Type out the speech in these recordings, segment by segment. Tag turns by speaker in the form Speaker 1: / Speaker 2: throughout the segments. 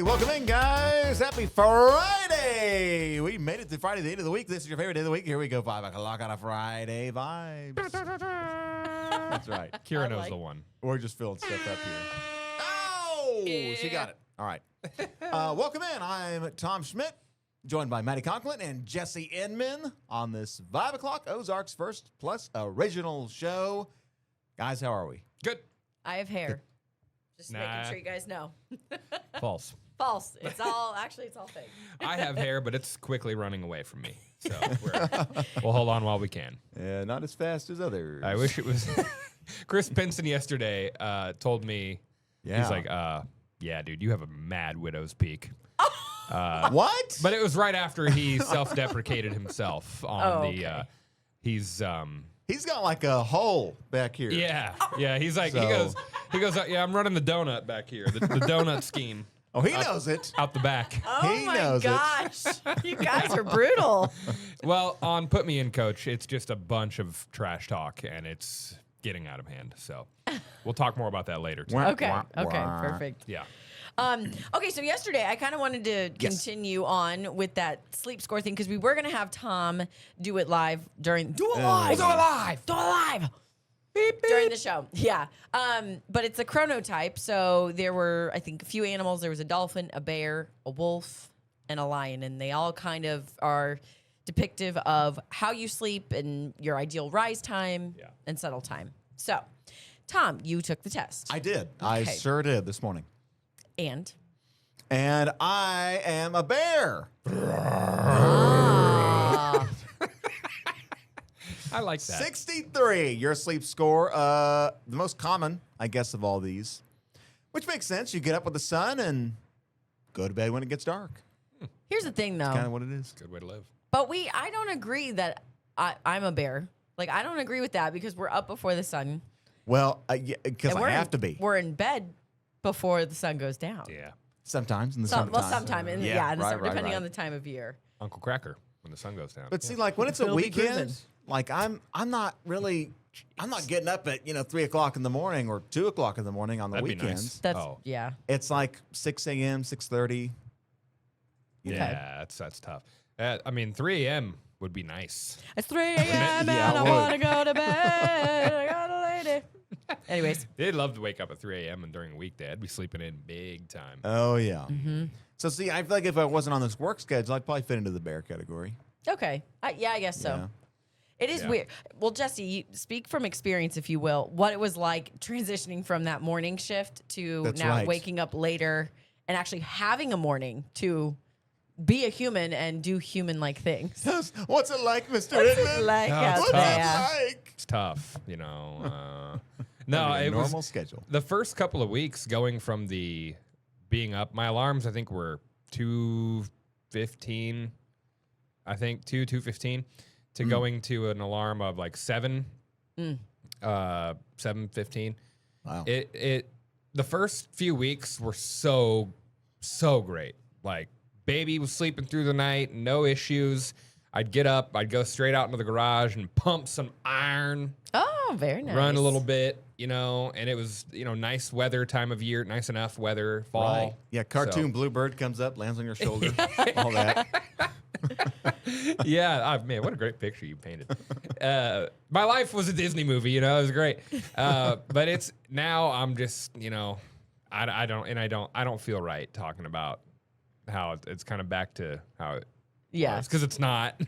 Speaker 1: Welcome in, guys. Happy Friday. We made it to Friday, the end of the week. This is your favorite day of the week. Here we go, 5 o'clock on a Friday. Vibes. That's right.
Speaker 2: Kira knows the one.
Speaker 1: We're just filling stuff up here. Oh, she got it. All right. Welcome in. I'm Tom Schmidt, joined by Maddie Conklin and Jesse Inman on this 5 o'clock Ozarks First Plus original show. Guys, how are we?
Speaker 2: Good.
Speaker 3: I have hair. Just
Speaker 2: Nah.
Speaker 3: making sure you guys know.
Speaker 2: False.
Speaker 3: False. It's all fake.
Speaker 2: I have hair, but it's quickly running away from me. So we'll hold on while we can.
Speaker 1: Yeah, not as fast as others.
Speaker 2: I wish it was. Chris Pinson yesterday told me, he's like, yeah, dude, you have a mad widow's peak.
Speaker 1: What?
Speaker 2: But it was right after he self-deprecated himself on
Speaker 3: okay.
Speaker 1: He's got like a hole back here.
Speaker 2: Yeah. He's like,
Speaker 1: So-
Speaker 2: he goes, yeah, I'm running the donut back here, the donut scheme
Speaker 1: Oh, he knows it.
Speaker 2: out the back.
Speaker 3: Oh
Speaker 1: He
Speaker 3: my
Speaker 1: knows it.
Speaker 3: gosh. You guys are brutal.
Speaker 2: Well, on Put Me In, Coach, it's just a bunch of trash talk, and it's getting out of hand. So we'll talk more about that later. Too.
Speaker 3: Okay. Okay. Perfect.
Speaker 2: Yeah.
Speaker 3: Okay, so yesterday I kind of wanted to continue on with that sleep score thing because we were going to have Tom do it live during
Speaker 2: We'll do it live.
Speaker 3: during the show. Yeah. But it's a chronotype, so there were I think a few animals. There was a dolphin, a bear, a wolf, and a lion, and they all kind of are depictive of how you sleep and your ideal rise time and settle time. So, Tom, you took the test.
Speaker 1: I did. I
Speaker 3: Okay.
Speaker 1: sure did this morning.
Speaker 3: And
Speaker 1: I am a bear.
Speaker 2: I like that.
Speaker 1: 63, your sleep score. The most common, I guess, of all these. Which makes sense. You get up with the sun and go to bed when it gets dark.
Speaker 3: here's the thing, though.
Speaker 1: Kind of what it is.
Speaker 2: Good way to live.
Speaker 3: But I don't agree that I'm a bear. Like, I don't agree with that because we're up before the sun.
Speaker 1: Well, because
Speaker 3: And
Speaker 1: I
Speaker 3: we're
Speaker 1: have to be.
Speaker 3: We're in bed before the sun goes down.
Speaker 2: Yeah.
Speaker 1: Sometimes in the
Speaker 3: Well,
Speaker 1: summertime.
Speaker 3: sometime in the
Speaker 1: right,
Speaker 3: summer,
Speaker 1: right,
Speaker 3: depending
Speaker 1: right.
Speaker 3: on the time of year.
Speaker 2: Uncle Cracker when the sun goes down.
Speaker 1: But see, like when it's a
Speaker 3: We'll be
Speaker 1: weekend,
Speaker 3: grooving.
Speaker 1: like I'm not getting up at 3 o'clock in the morning or 2 o'clock in the morning on the
Speaker 2: That'd be
Speaker 1: weekends.
Speaker 2: nice.
Speaker 3: That's
Speaker 2: Oh.
Speaker 3: yeah.
Speaker 1: It's like 6 a.m., 6:30.
Speaker 2: Yeah, that's tough. I mean, 3 a.m. would be nice.
Speaker 3: It's 3 a.m. and
Speaker 1: Yeah,
Speaker 3: I
Speaker 1: well-
Speaker 3: want to go to bed. I got a lady. Anyways,
Speaker 2: They'd love to wake up at 3 a.m. and during a weekday. I'd be sleeping in big time.
Speaker 1: Oh yeah.
Speaker 3: Mm-hmm.
Speaker 1: So see, I feel like if I wasn't on this work schedule, I'd probably fit into the bear category.
Speaker 3: okay. I guess so.
Speaker 1: Yeah.
Speaker 3: It is
Speaker 2: Yeah.
Speaker 3: weird. Well, Jesse, you speak from experience, if you will, what it was like transitioning from that morning shift to
Speaker 1: That's
Speaker 3: now
Speaker 1: right.
Speaker 3: waking up later and actually having a morning to be a human and do human-like things.
Speaker 1: What's it like, Mr.
Speaker 3: What's
Speaker 1: Inman?
Speaker 3: it like
Speaker 2: No,
Speaker 3: out
Speaker 2: it's
Speaker 1: What's
Speaker 3: there?
Speaker 1: it like?
Speaker 2: It's tough, you know.
Speaker 1: I
Speaker 2: No,
Speaker 1: mean, a
Speaker 2: it
Speaker 1: normal
Speaker 2: was
Speaker 1: schedule.
Speaker 2: the first couple of weeks going from being up. My alarms, I think, were 2:15. I think 2:15 to going to an alarm of like 7:15.
Speaker 1: Wow.
Speaker 2: The first few weeks were so great. Like baby was sleeping through the night, no issues. I'd get up, I'd go straight out into the garage and pump some iron,
Speaker 3: Oh, very nice.
Speaker 2: run a little bit, and it was, nice weather time of year, nice enough weather, fall.
Speaker 1: Right. Yeah, cartoon
Speaker 2: So-
Speaker 1: bluebird comes up, lands on your shoulder, all that.
Speaker 2: Yeah, man, what a great picture you painted. My life was a Disney movie, it was great. But it's now I'm just, I don't feel right talking about how it's kind of back to how it
Speaker 3: Yeah.
Speaker 2: was, because it's not.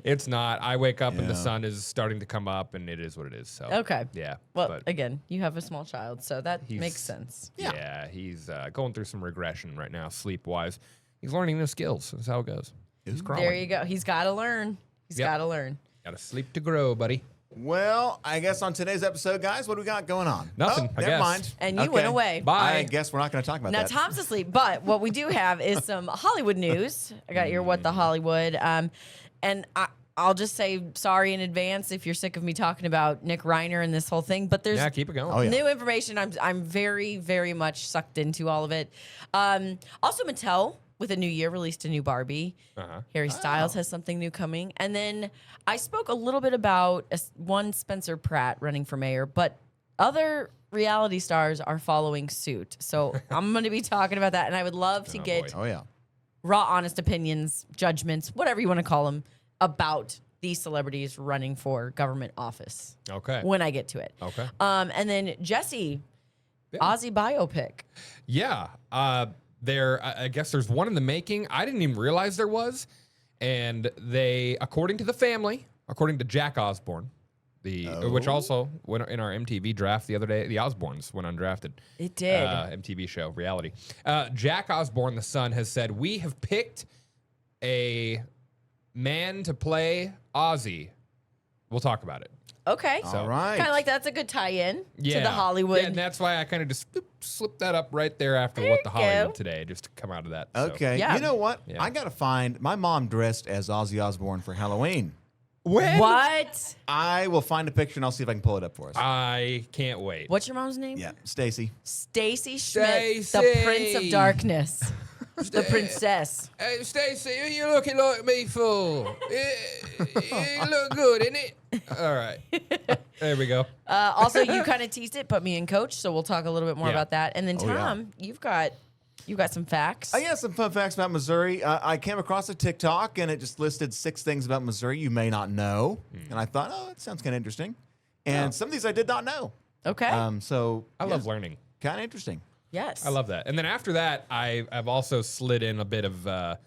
Speaker 2: It's not. I wake up and the
Speaker 1: Yeah.
Speaker 2: sun is starting to come up, and it is what it is. So
Speaker 3: Okay.
Speaker 2: yeah.
Speaker 3: Well,
Speaker 2: but
Speaker 3: again, you have a small child, so that
Speaker 2: He's-
Speaker 3: makes sense.
Speaker 2: yeah, he's going through some regression right now, sleep wise. He's learning new skills. That's how it goes. He's crawling.
Speaker 3: There you go. He's got to learn. He's
Speaker 2: Yep.
Speaker 3: got to learn.
Speaker 2: Got to sleep to grow, buddy.
Speaker 1: Well, I guess on today's episode, guys, what do we got going on?
Speaker 2: Nothing,
Speaker 1: Oh,
Speaker 2: I
Speaker 1: never
Speaker 2: guess.
Speaker 1: mind.
Speaker 3: And you
Speaker 1: Okay.
Speaker 3: went away.
Speaker 2: Bye.
Speaker 1: I guess we're not going to talk about
Speaker 3: Now,
Speaker 1: that.
Speaker 3: Tom's asleep, but what we do have is some Hollywood news. I got your What the Hollywood. And I'll just say sorry in advance if you're sick of me talking about Nick Reiner and this whole thing, but there's
Speaker 2: Yeah, keep it going.
Speaker 1: Oh, yeah.
Speaker 3: new information. I'm very, very much sucked into all of it. Also, Mattel, with a new year, released a new Barbie.
Speaker 2: Uh-huh.
Speaker 3: Harry Styles has something new coming. And then I spoke a little bit about one Spencer Pratt running for mayor, but other reality stars are following suit. So I'm going to be talking about that, and I would love to get
Speaker 1: Oh, yeah.
Speaker 3: raw, honest opinions, judgments, whatever you want to call them, about these celebrities running for government office
Speaker 2: Okay.
Speaker 3: when I get to it.
Speaker 2: Okay.
Speaker 3: And then Jesse, Ozzy biopic.
Speaker 2: Yeah. I guess there's one in the making. I didn't even realize there was. And they, according to the family, according to Jack Osbourne, which also went in our MTV draft the other day, the Osbournes went undrafted.
Speaker 3: It did.
Speaker 2: MTV show, reality. Jack Osbourne, the son, has said, we have picked a man to play Ozzy. We'll talk about it.
Speaker 3: Okay.
Speaker 1: All right.
Speaker 3: Kind of like that's a good tie-in to the Hollywood.
Speaker 2: Yeah, and that's why I kind of just slipped that up right there after
Speaker 3: There
Speaker 2: What the
Speaker 3: you go.
Speaker 2: Hollywood today, just to come out of that. So.
Speaker 1: Okay.
Speaker 3: Yeah.
Speaker 1: You know what?
Speaker 2: Yeah.
Speaker 1: I got to find my mom dressed as Ozzy Osbourne for Halloween.
Speaker 2: When?
Speaker 3: What?
Speaker 1: I will find a picture and I'll see if I can pull it up for us.
Speaker 2: I can't wait.
Speaker 3: What's your mom's name?
Speaker 1: yeah, Stacy.
Speaker 3: Stacy Schmidt, the
Speaker 2: Stacey.
Speaker 3: Prince of Darkness, the princess.
Speaker 2: Hey, Stacey, what you looking like me for? You look good, innit? All right. There we go.
Speaker 3: Also, you kind of teased it, put me in coach, so we'll talk a little bit more
Speaker 2: Yeah.
Speaker 3: about that. And then
Speaker 1: Oh, yeah.
Speaker 3: Tom, you've got some facts.
Speaker 1: I got some fun facts about Missouri. I came across a TikTok and it just listed 6 things about Missouri you may not know. And I thought, that sounds kind of interesting. And some of these I did not know.
Speaker 3: Okay.
Speaker 1: So
Speaker 2: I love learning.
Speaker 1: Kind of interesting.
Speaker 3: yes.
Speaker 2: I love that. And then after that, I've also slid in a bit of, I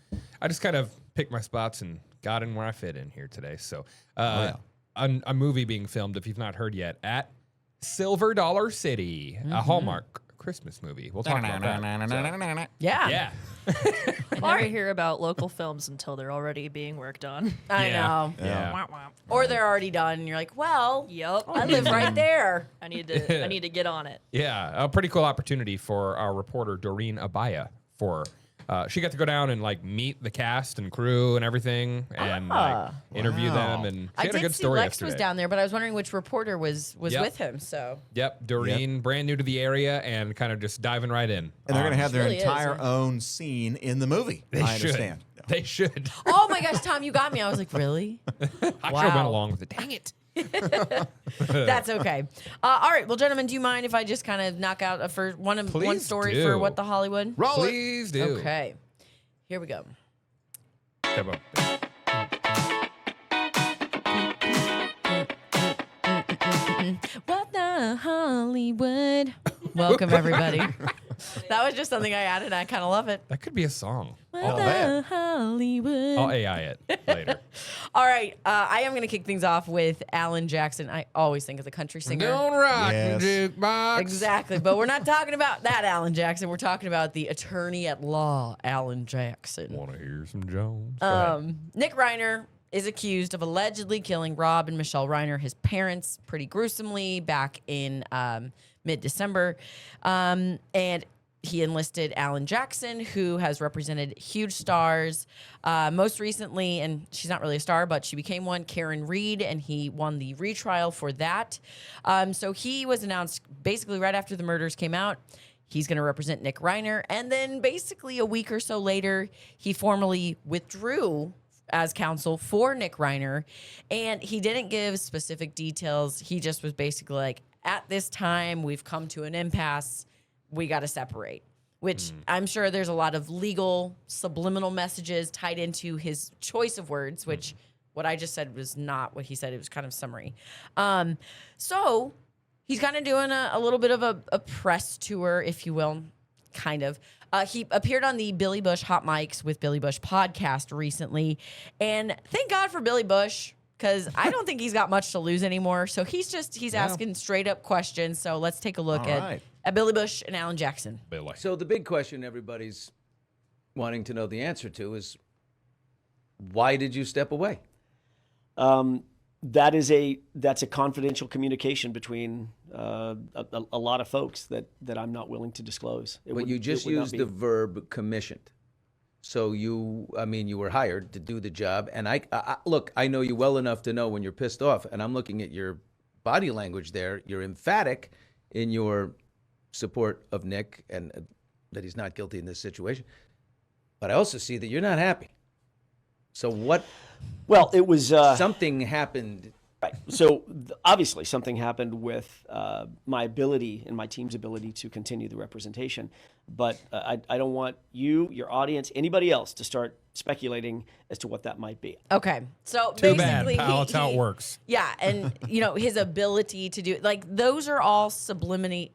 Speaker 2: just kind of picked my spots and got in where I fit in here today. So a movie being filmed, if you've not heard yet, at Silver Dollar City, a Hallmark Christmas movie. We'll talk about that.
Speaker 3: Yeah.
Speaker 2: Yeah.
Speaker 4: I never hear about local films until they're already being worked on.
Speaker 3: I
Speaker 2: Yeah.
Speaker 3: know.
Speaker 2: Yeah.
Speaker 4: Wah, wah.
Speaker 3: Or they're already done, and you're like, well,
Speaker 4: Yep.
Speaker 3: I live right there.
Speaker 4: I need to get on it.
Speaker 2: Yeah, a pretty cool opportunity for our reporter Doreen Abaya. She got to go down and like meet the cast and crew and everything, and like interview them. And she
Speaker 3: I
Speaker 2: had a
Speaker 3: did
Speaker 2: good
Speaker 3: see
Speaker 2: story
Speaker 3: Lex
Speaker 2: yesterday.
Speaker 3: was down there, but I was wondering which reporter was
Speaker 2: Yep.
Speaker 3: with him. So
Speaker 2: Yep, Doreen, brand new to the area, and kind of just diving right in.
Speaker 1: And they're going to have their
Speaker 3: really is,
Speaker 1: entire
Speaker 3: yeah.
Speaker 1: own scene in the movie.
Speaker 2: They
Speaker 1: I
Speaker 2: should.
Speaker 1: understand.
Speaker 2: They should.
Speaker 3: oh my gosh, Tom, you got me. I was like, really?
Speaker 2: I should have
Speaker 3: Wow.
Speaker 2: went along with it. Dang it.
Speaker 3: That's okay. All right, well, gentlemen, do you mind if I just kind of knock out one
Speaker 2: Please
Speaker 3: story
Speaker 2: do.
Speaker 3: for What the Hollywood?
Speaker 1: Roll it.
Speaker 2: Please do.
Speaker 3: Okay, here we go.
Speaker 2: Come on.
Speaker 3: What the Hollywood? Welcome, everybody. That was just something I added. I kind of love it.
Speaker 2: That could be a song.
Speaker 3: What
Speaker 1: Oh,
Speaker 3: the
Speaker 1: man.
Speaker 3: Hollywood?
Speaker 2: I'll AI it later.
Speaker 3: All right, I am going to kick things off with Alan Jackson. I always think of the country singer.
Speaker 2: Don't rock
Speaker 1: Yes.
Speaker 2: the jukebox.
Speaker 3: Exactly, but we're not talking about that Alan Jackson. We're talking about the attorney at law, Alan Jackson.
Speaker 2: Want to hear some Jones? Go ahead.
Speaker 3: Nick Reiner is accused of allegedly killing Rob and Michelle Reiner, his parents, pretty gruesomely back in mid-December. And he enlisted Alan Jackson, who has represented huge stars. Most recently, and she's not really a star, but she became one, Karen Reed, and he won the retrial for that. So he was announced basically right after the murders came out. He's going to represent Nick Reiner. And then basically a week or so later, he formally withdrew as counsel for Nick Reiner. And he didn't give specific details. He just was basically like, at this time, we've come to an impasse. We got to separate, which I'm sure there's a lot of legal subliminal messages tied into his choice of words, which what I just said was not what he said. It was kind of summary. So he's kind of doing a little bit of a press tour, if you will, kind of. He appeared on the Billy Bush Hot Mics with Billy Bush podcast recently. And thank God for Billy Bush, because I don't think he's got much to lose anymore. So he's asking straight up questions. So let's take a look
Speaker 1: All right.
Speaker 3: at Billy Bush and Alan Jackson.
Speaker 2: Billy.
Speaker 5: So the big question everybody's wanting to know the answer to is, why did you step away?
Speaker 6: That's a confidential communication between a lot of folks that I'm not willing to disclose.
Speaker 5: But you just used the verb commissioned. So you were hired to do the job. And I look, I know you well enough to know when you're pissed off, and I'm looking at your body language there. You're emphatic in your support of Nick and that he's not guilty in this situation. But I also see that you're not happy. So what?
Speaker 6: Well, it was
Speaker 5: Something happened
Speaker 6: Right. So obviously something happened with my ability and my team's ability to continue the representation. But I don't want you, your audience, anybody else to start speculating as to what that might be.
Speaker 3: Okay. So
Speaker 2: Too bad,
Speaker 3: basically,
Speaker 2: pal. That's how it works.
Speaker 3: Yeah, and his ability to do like those are all subliminal.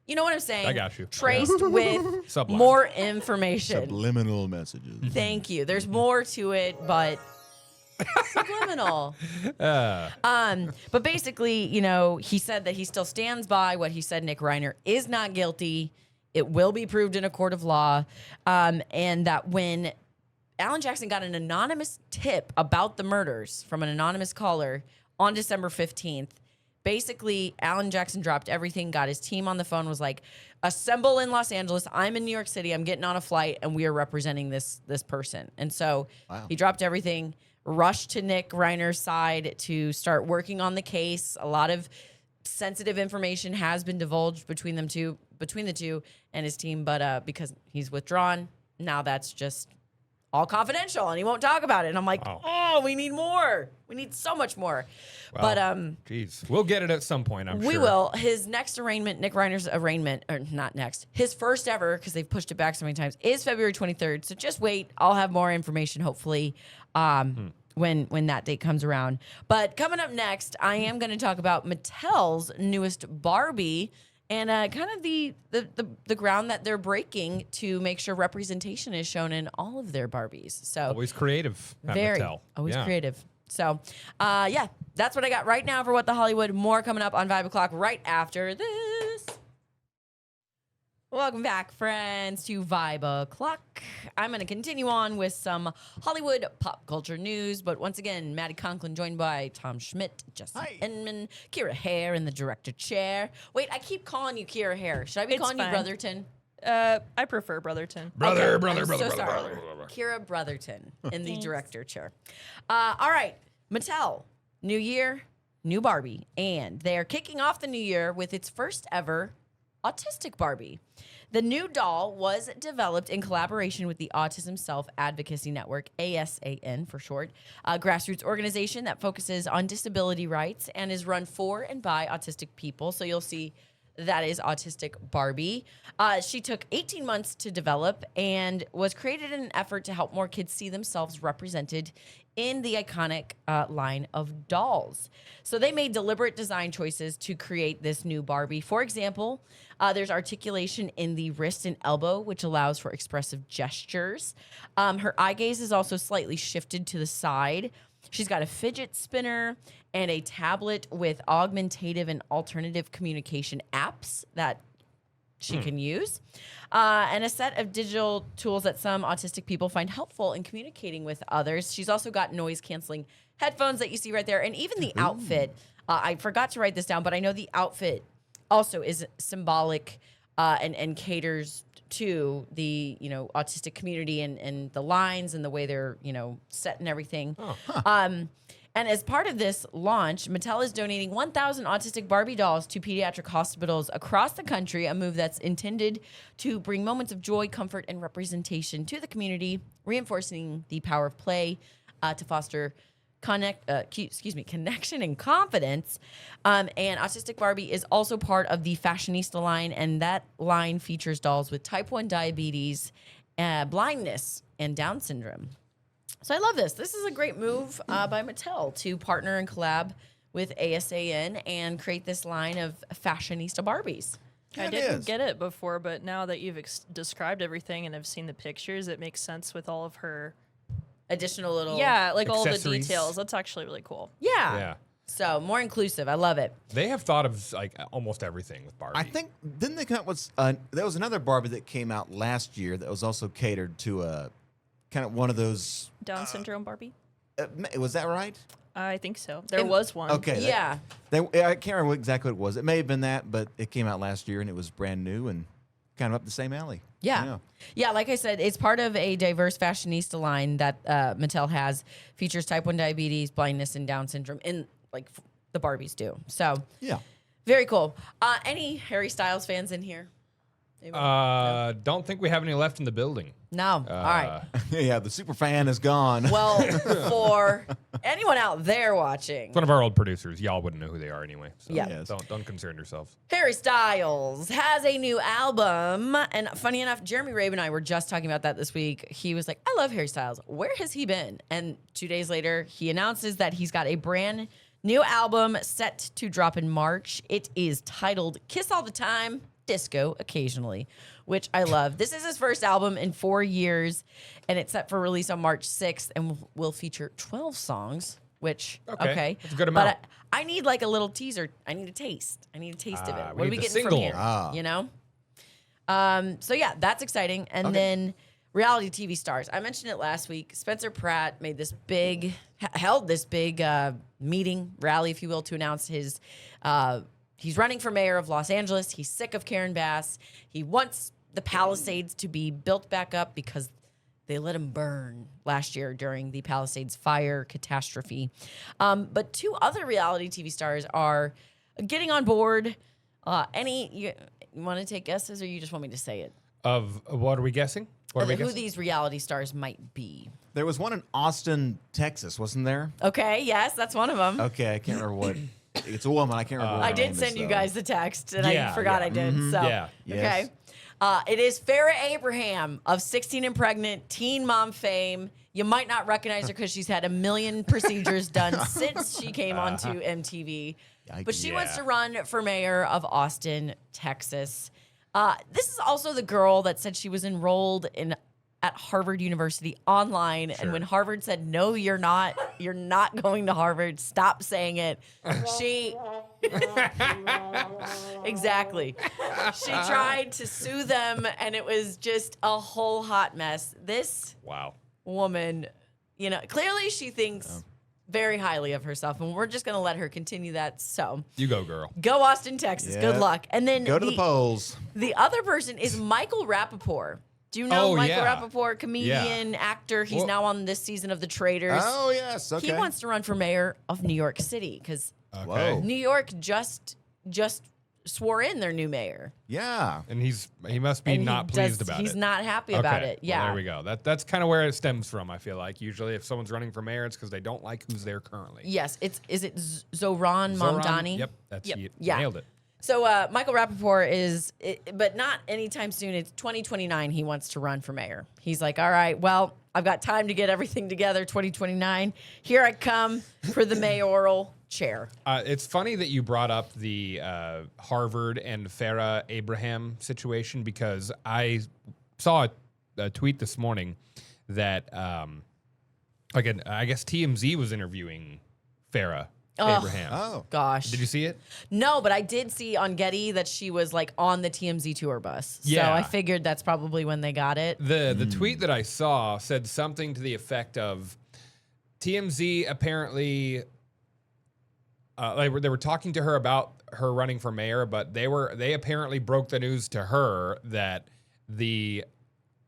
Speaker 3: You know what I'm saying?
Speaker 2: I got you.
Speaker 3: Traced with
Speaker 2: Sublime.
Speaker 3: more information.
Speaker 1: Subliminal messages.
Speaker 3: Thank you. There's more to it, but subliminal. But basically, he said that he still stands by what he said. Nick Reiner is not guilty. It will be proved in a court of law, and that when Alan Jackson got an anonymous tip about the murders from an anonymous caller on December 15th. Basically, Alan Jackson dropped everything, got his team on the phone, was like, assemble in Los Angeles. I'm in New York City. I'm getting on a flight, and we are representing this person. And so he dropped everything, rushed to Nick Reiner's side to start working on the case. A lot of sensitive information has been divulged between the two and his team, but because he's withdrawn, now that's just all confidential, and he won't talk about it. And I'm like, oh, we need more. We need so much more.
Speaker 2: Well,
Speaker 3: but
Speaker 2: geez, we'll get it at some point. I'm sure
Speaker 3: we will. His next arraignment, Nick Reiner's arraignment, or not next, his first ever, because they've pushed it back so many times, is February 23rd. So just wait. I'll have more information, hopefully, when that date comes around. But coming up next, I am going to talk about Mattel's newest Barbie and kind of the ground that they're breaking to make sure representation is shown in all of their Barbies. So
Speaker 2: always creative. At
Speaker 3: very
Speaker 2: Mattel.
Speaker 3: always
Speaker 2: Yeah.
Speaker 3: creative. So yeah, that's what I got right now for What the Hollywood. More coming up on Vibe O'Clock right after this. Welcome back, friends, to Vibe O'Clock. I'm going to continue on with some Hollywood pop culture news, but once again, Maddie Conklin joined by Tom Schmidt, Jesse Inman, Kira Hare in the director chair. Wait, I keep calling you Kira Hare. Should I be
Speaker 4: It's
Speaker 3: calling
Speaker 4: fine.
Speaker 3: you Brotherton?
Speaker 4: I prefer Brotherton.
Speaker 2: Brother,
Speaker 3: Okay,
Speaker 2: brother,
Speaker 3: I'm
Speaker 2: brother,
Speaker 3: so
Speaker 2: brother,
Speaker 3: sorry.
Speaker 2: brother, brother.
Speaker 3: Kira Brotherton in the director chair. All right, Mattel, new year, new Barbie, and they are kicking off the new year with its first ever autistic Barbie. The new doll was developed in collaboration with the Autism Self-Advocacy Network, ASAN for short, a grassroots organization that focuses on disability rights and is run for and by autistic people. So you'll see that is Autistic Barbie. She took 18 months to develop and was created in an effort to help more kids see themselves represented in the iconic line of dolls. So they made deliberate design choices to create this new Barbie. For example, there's articulation in the wrist and elbow, which allows for expressive gestures. Her eye gaze is also slightly shifted to the side. She's got a fidget spinner and a tablet with augmentative and alternative communication apps that she can use, and a set of digital tools that some autistic people find helpful in communicating with others. She's also got noise-canceling headphones that you see right there, and even the outfit. I forgot to write this down, but I know the outfit also is symbolic and caters to the autistic community and the lines and the way they're set and everything. And as part of this launch, Mattel is donating 1,000 autistic Barbie dolls to pediatric hospitals across the country, a move that's intended to bring moments of joy, comfort, and representation to the community, reinforcing the power of play to foster connection and confidence. And Autistic Barbie is also part of the Fashionista line, and that line features dolls with type 1 diabetes, blindness, and Down syndrome. So I love this. This is a great move by Mattel to partner and collab with ASAN and create this line of Fashionista Barbies.
Speaker 4: I didn't get it before, but now that you've described everything and have seen the pictures, it makes sense with all of her
Speaker 3: Additional little...
Speaker 4: like all the
Speaker 2: Accessories.
Speaker 4: details. That's actually really cool.
Speaker 3: Yeah.
Speaker 2: Yeah.
Speaker 3: So more inclusive. I love it.
Speaker 2: They have thought of like almost everything with Barbie.
Speaker 1: I think didn't they come up with there was another Barbie that came out last year that was also catered to a kind of one of those.
Speaker 4: Down syndrome Barbie?
Speaker 1: Was that right?
Speaker 4: I think so. There was one.
Speaker 1: Okay.
Speaker 3: Yeah.
Speaker 1: I can't remember exactly what it was. It may have been that, but it came out last year and it was brand new and kind of up the same alley.
Speaker 3: Yeah. Yeah, like I said, it's part of a diverse fashionista line that Mattel has. Features type 1 diabetes, blindness, and Down syndrome, the Barbies do. So,
Speaker 1: Yeah.
Speaker 3: very cool. Any Harry Styles fans in here?
Speaker 2: Don't think we have any left in the building.
Speaker 3: No. All right.
Speaker 1: Yeah, the super fan is gone.
Speaker 3: Well, for anyone out there watching,
Speaker 2: It's one of our old producers. Y'all wouldn't know who they are anyway. So
Speaker 3: Yeah.
Speaker 1: Yes.
Speaker 2: don't concern yourselves.
Speaker 3: Harry Styles has a new album. And funny enough, Jeremy Rabe and I were just talking about that this week. He was like, I love Harry Styles. Where has he been? And 2 days later, he announces that he's got a brand new album set to drop in March. It is titled Kiss All the Time, Disco Occasionally, which I love. This is his first album in 4 years, and it's set for release on March 6th and will feature 12 songs, which, okay.
Speaker 2: That's a good amount.
Speaker 3: But I need like a little teaser. I need a taste. I need a taste of it.
Speaker 2: we
Speaker 3: What are
Speaker 2: need
Speaker 3: we
Speaker 2: the
Speaker 3: getting
Speaker 2: single.
Speaker 3: from here? You know? So yeah, that's exciting. And then reality TV stars. I mentioned it last week. Spencer Pratt made this held this big meeting, rally, if you will, to announce his, he's running for mayor of Los Angeles. He's sick of Karen Bass. He wants the Palisades to be built back up because they let him burn last year during the Palisades fire catastrophe. But 2 other reality TV stars are getting on board. You want to take guesses, or you just want me to say it?
Speaker 2: Of what are we guessing? What are we
Speaker 3: Who
Speaker 2: guessing?
Speaker 3: these reality stars might be?
Speaker 1: There was one in Austin, Texas, wasn't there?
Speaker 3: Okay, yes, that's one of them.
Speaker 1: Okay, I can't remember what. It's a woman. I can't remember. What
Speaker 3: I
Speaker 1: her
Speaker 3: did
Speaker 1: name
Speaker 3: send
Speaker 1: is,
Speaker 3: you
Speaker 1: though.
Speaker 3: guys the text, and
Speaker 2: Yeah,
Speaker 3: I forgot
Speaker 2: yeah.
Speaker 3: I did. So
Speaker 2: Yeah.
Speaker 1: Yes.
Speaker 3: okay. It is Farrah Abraham of 16 and Pregnant, Teen Mom fame. You might not recognize her because she's had 1 million procedures done since she came onto MTV. But she wants
Speaker 2: Yeah.
Speaker 3: to run for mayor of Austin, Texas. This is also the girl that said she was enrolled at Harvard University online, and when Harvard said, "No, you're not going to Harvard. Stop saying it," she exactly. She tried to sue them, and it was just a whole hot mess. This
Speaker 2: Wow.
Speaker 3: woman, clearly she thinks very highly of herself, and we're just going to let her continue that. So
Speaker 2: You go, girl.
Speaker 3: go Austin, Texas.
Speaker 1: Yeah.
Speaker 3: Good luck. And then
Speaker 1: Go to the polls.
Speaker 3: the other person is Michael Rappaport. Do you know
Speaker 2: Oh,
Speaker 3: Michael
Speaker 2: yeah.
Speaker 3: Rappaport, comedian, actor? He's
Speaker 2: Well-
Speaker 3: now on this season of The Traitors.
Speaker 1: Oh yes. Okay.
Speaker 3: He wants to run for mayor of New York City because
Speaker 2: Okay.
Speaker 1: Whoa.
Speaker 3: New York just swore in their new mayor.
Speaker 1: Yeah.
Speaker 2: And he must be
Speaker 3: And
Speaker 2: not pleased about it.
Speaker 3: He's not happy about
Speaker 2: Okay,
Speaker 3: it.
Speaker 2: well,
Speaker 3: Yeah.
Speaker 2: there we go. That's kind of where it stems from, I feel like. Usually if someone's running for mayor, it's because they don't like who's there currently.
Speaker 3: Yes. Is it Zoran Mamdani?
Speaker 2: Yep. That's
Speaker 3: Yep.
Speaker 2: you
Speaker 3: Yeah.
Speaker 2: nailed it.
Speaker 3: So Michael Rappaport but not anytime soon. It's 2029. He wants to run for mayor. He's like, all right, well, I've got time to get everything together. 2029. Here I come for the mayoral chair.
Speaker 2: It's funny that you brought up the Harvard and Farrah Abraham situation because I saw a tweet this morning that, again, I guess TMZ was interviewing Farrah Abraham.
Speaker 1: Oh.
Speaker 3: Gosh.
Speaker 2: Did you see it?
Speaker 3: No, but I did see on Getty that she was like on the TMZ tour bus. So
Speaker 2: Yeah.
Speaker 3: I figured that's probably when they got it.
Speaker 2: The tweet that I saw said something to the effect of TMZ apparently they were talking to her about her running for mayor, but they apparently broke the news to her that the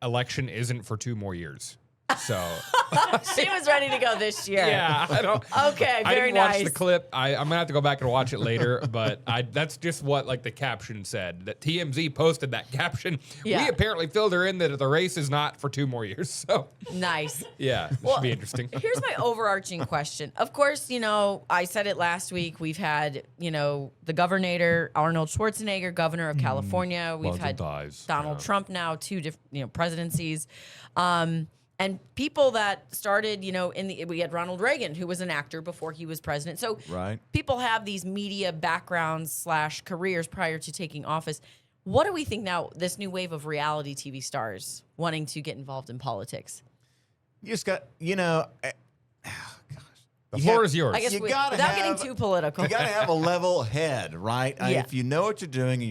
Speaker 2: election isn't for 2 more years. So
Speaker 3: She was ready to go this year.
Speaker 2: yeah, I don't.
Speaker 3: Okay,
Speaker 2: I
Speaker 3: very
Speaker 2: didn't watch
Speaker 3: nice.
Speaker 2: the clip. I'm gonna have to go back and watch it later. But that's just what like the caption said. That TMZ posted that caption.
Speaker 3: Yeah.
Speaker 2: We apparently filled her in that the race is not for 2 more years. So
Speaker 3: Nice.
Speaker 2: yeah, it should be interesting.
Speaker 3: Here's my overarching question. Of course, I said it last week. We've had, the governor, Arnold Schwarzenegger, governor of California. We've
Speaker 2: Lots of
Speaker 3: had
Speaker 2: ties,
Speaker 3: Donald
Speaker 2: yeah.
Speaker 3: Trump now, 2 different, presidencies. And people that started, we had Ronald Reagan, who was an actor before he was president. So
Speaker 1: Right.
Speaker 3: people have these media backgrounds / careers prior to taking office. What do we think now, this new wave of reality TV stars wanting to get involved in politics?
Speaker 1: You just got,
Speaker 2: The
Speaker 1: You
Speaker 2: floor
Speaker 1: have-
Speaker 2: is yours.
Speaker 3: I guess
Speaker 1: You
Speaker 3: without
Speaker 1: gotta
Speaker 3: getting
Speaker 1: have-
Speaker 3: too political.
Speaker 1: you got to have a level head, right?
Speaker 3: Yeah.
Speaker 1: If you know what you're doing and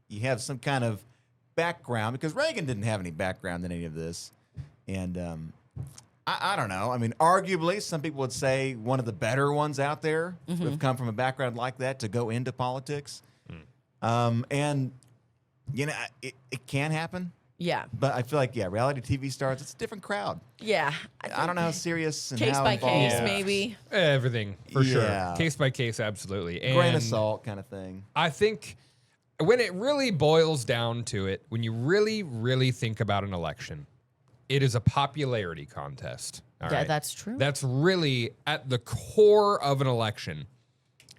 Speaker 1: you have some kind of background, because Reagan didn't have any background in any of this. And I don't know. I mean, arguably, some people would say one of the better ones out there
Speaker 3: Mm-hmm.
Speaker 1: who have come from a background like that to go into politics. And, it can happen.
Speaker 3: Yeah.
Speaker 1: But I feel like, reality TV stars, it's a different crowd.
Speaker 3: Yeah.
Speaker 1: I don't know how serious and
Speaker 3: Case
Speaker 1: how
Speaker 3: by
Speaker 1: involved.
Speaker 3: case,
Speaker 2: Yeah.
Speaker 3: maybe.
Speaker 2: Everything for
Speaker 1: Yeah.
Speaker 2: sure. Case by case, absolutely. And
Speaker 1: Grain of salt kind of thing.
Speaker 2: I think when it really boils down to it, when you really, really think about an election, it is a popularity contest. All
Speaker 3: Yeah,
Speaker 2: right?
Speaker 3: that's true.
Speaker 2: That's really at the core of an election.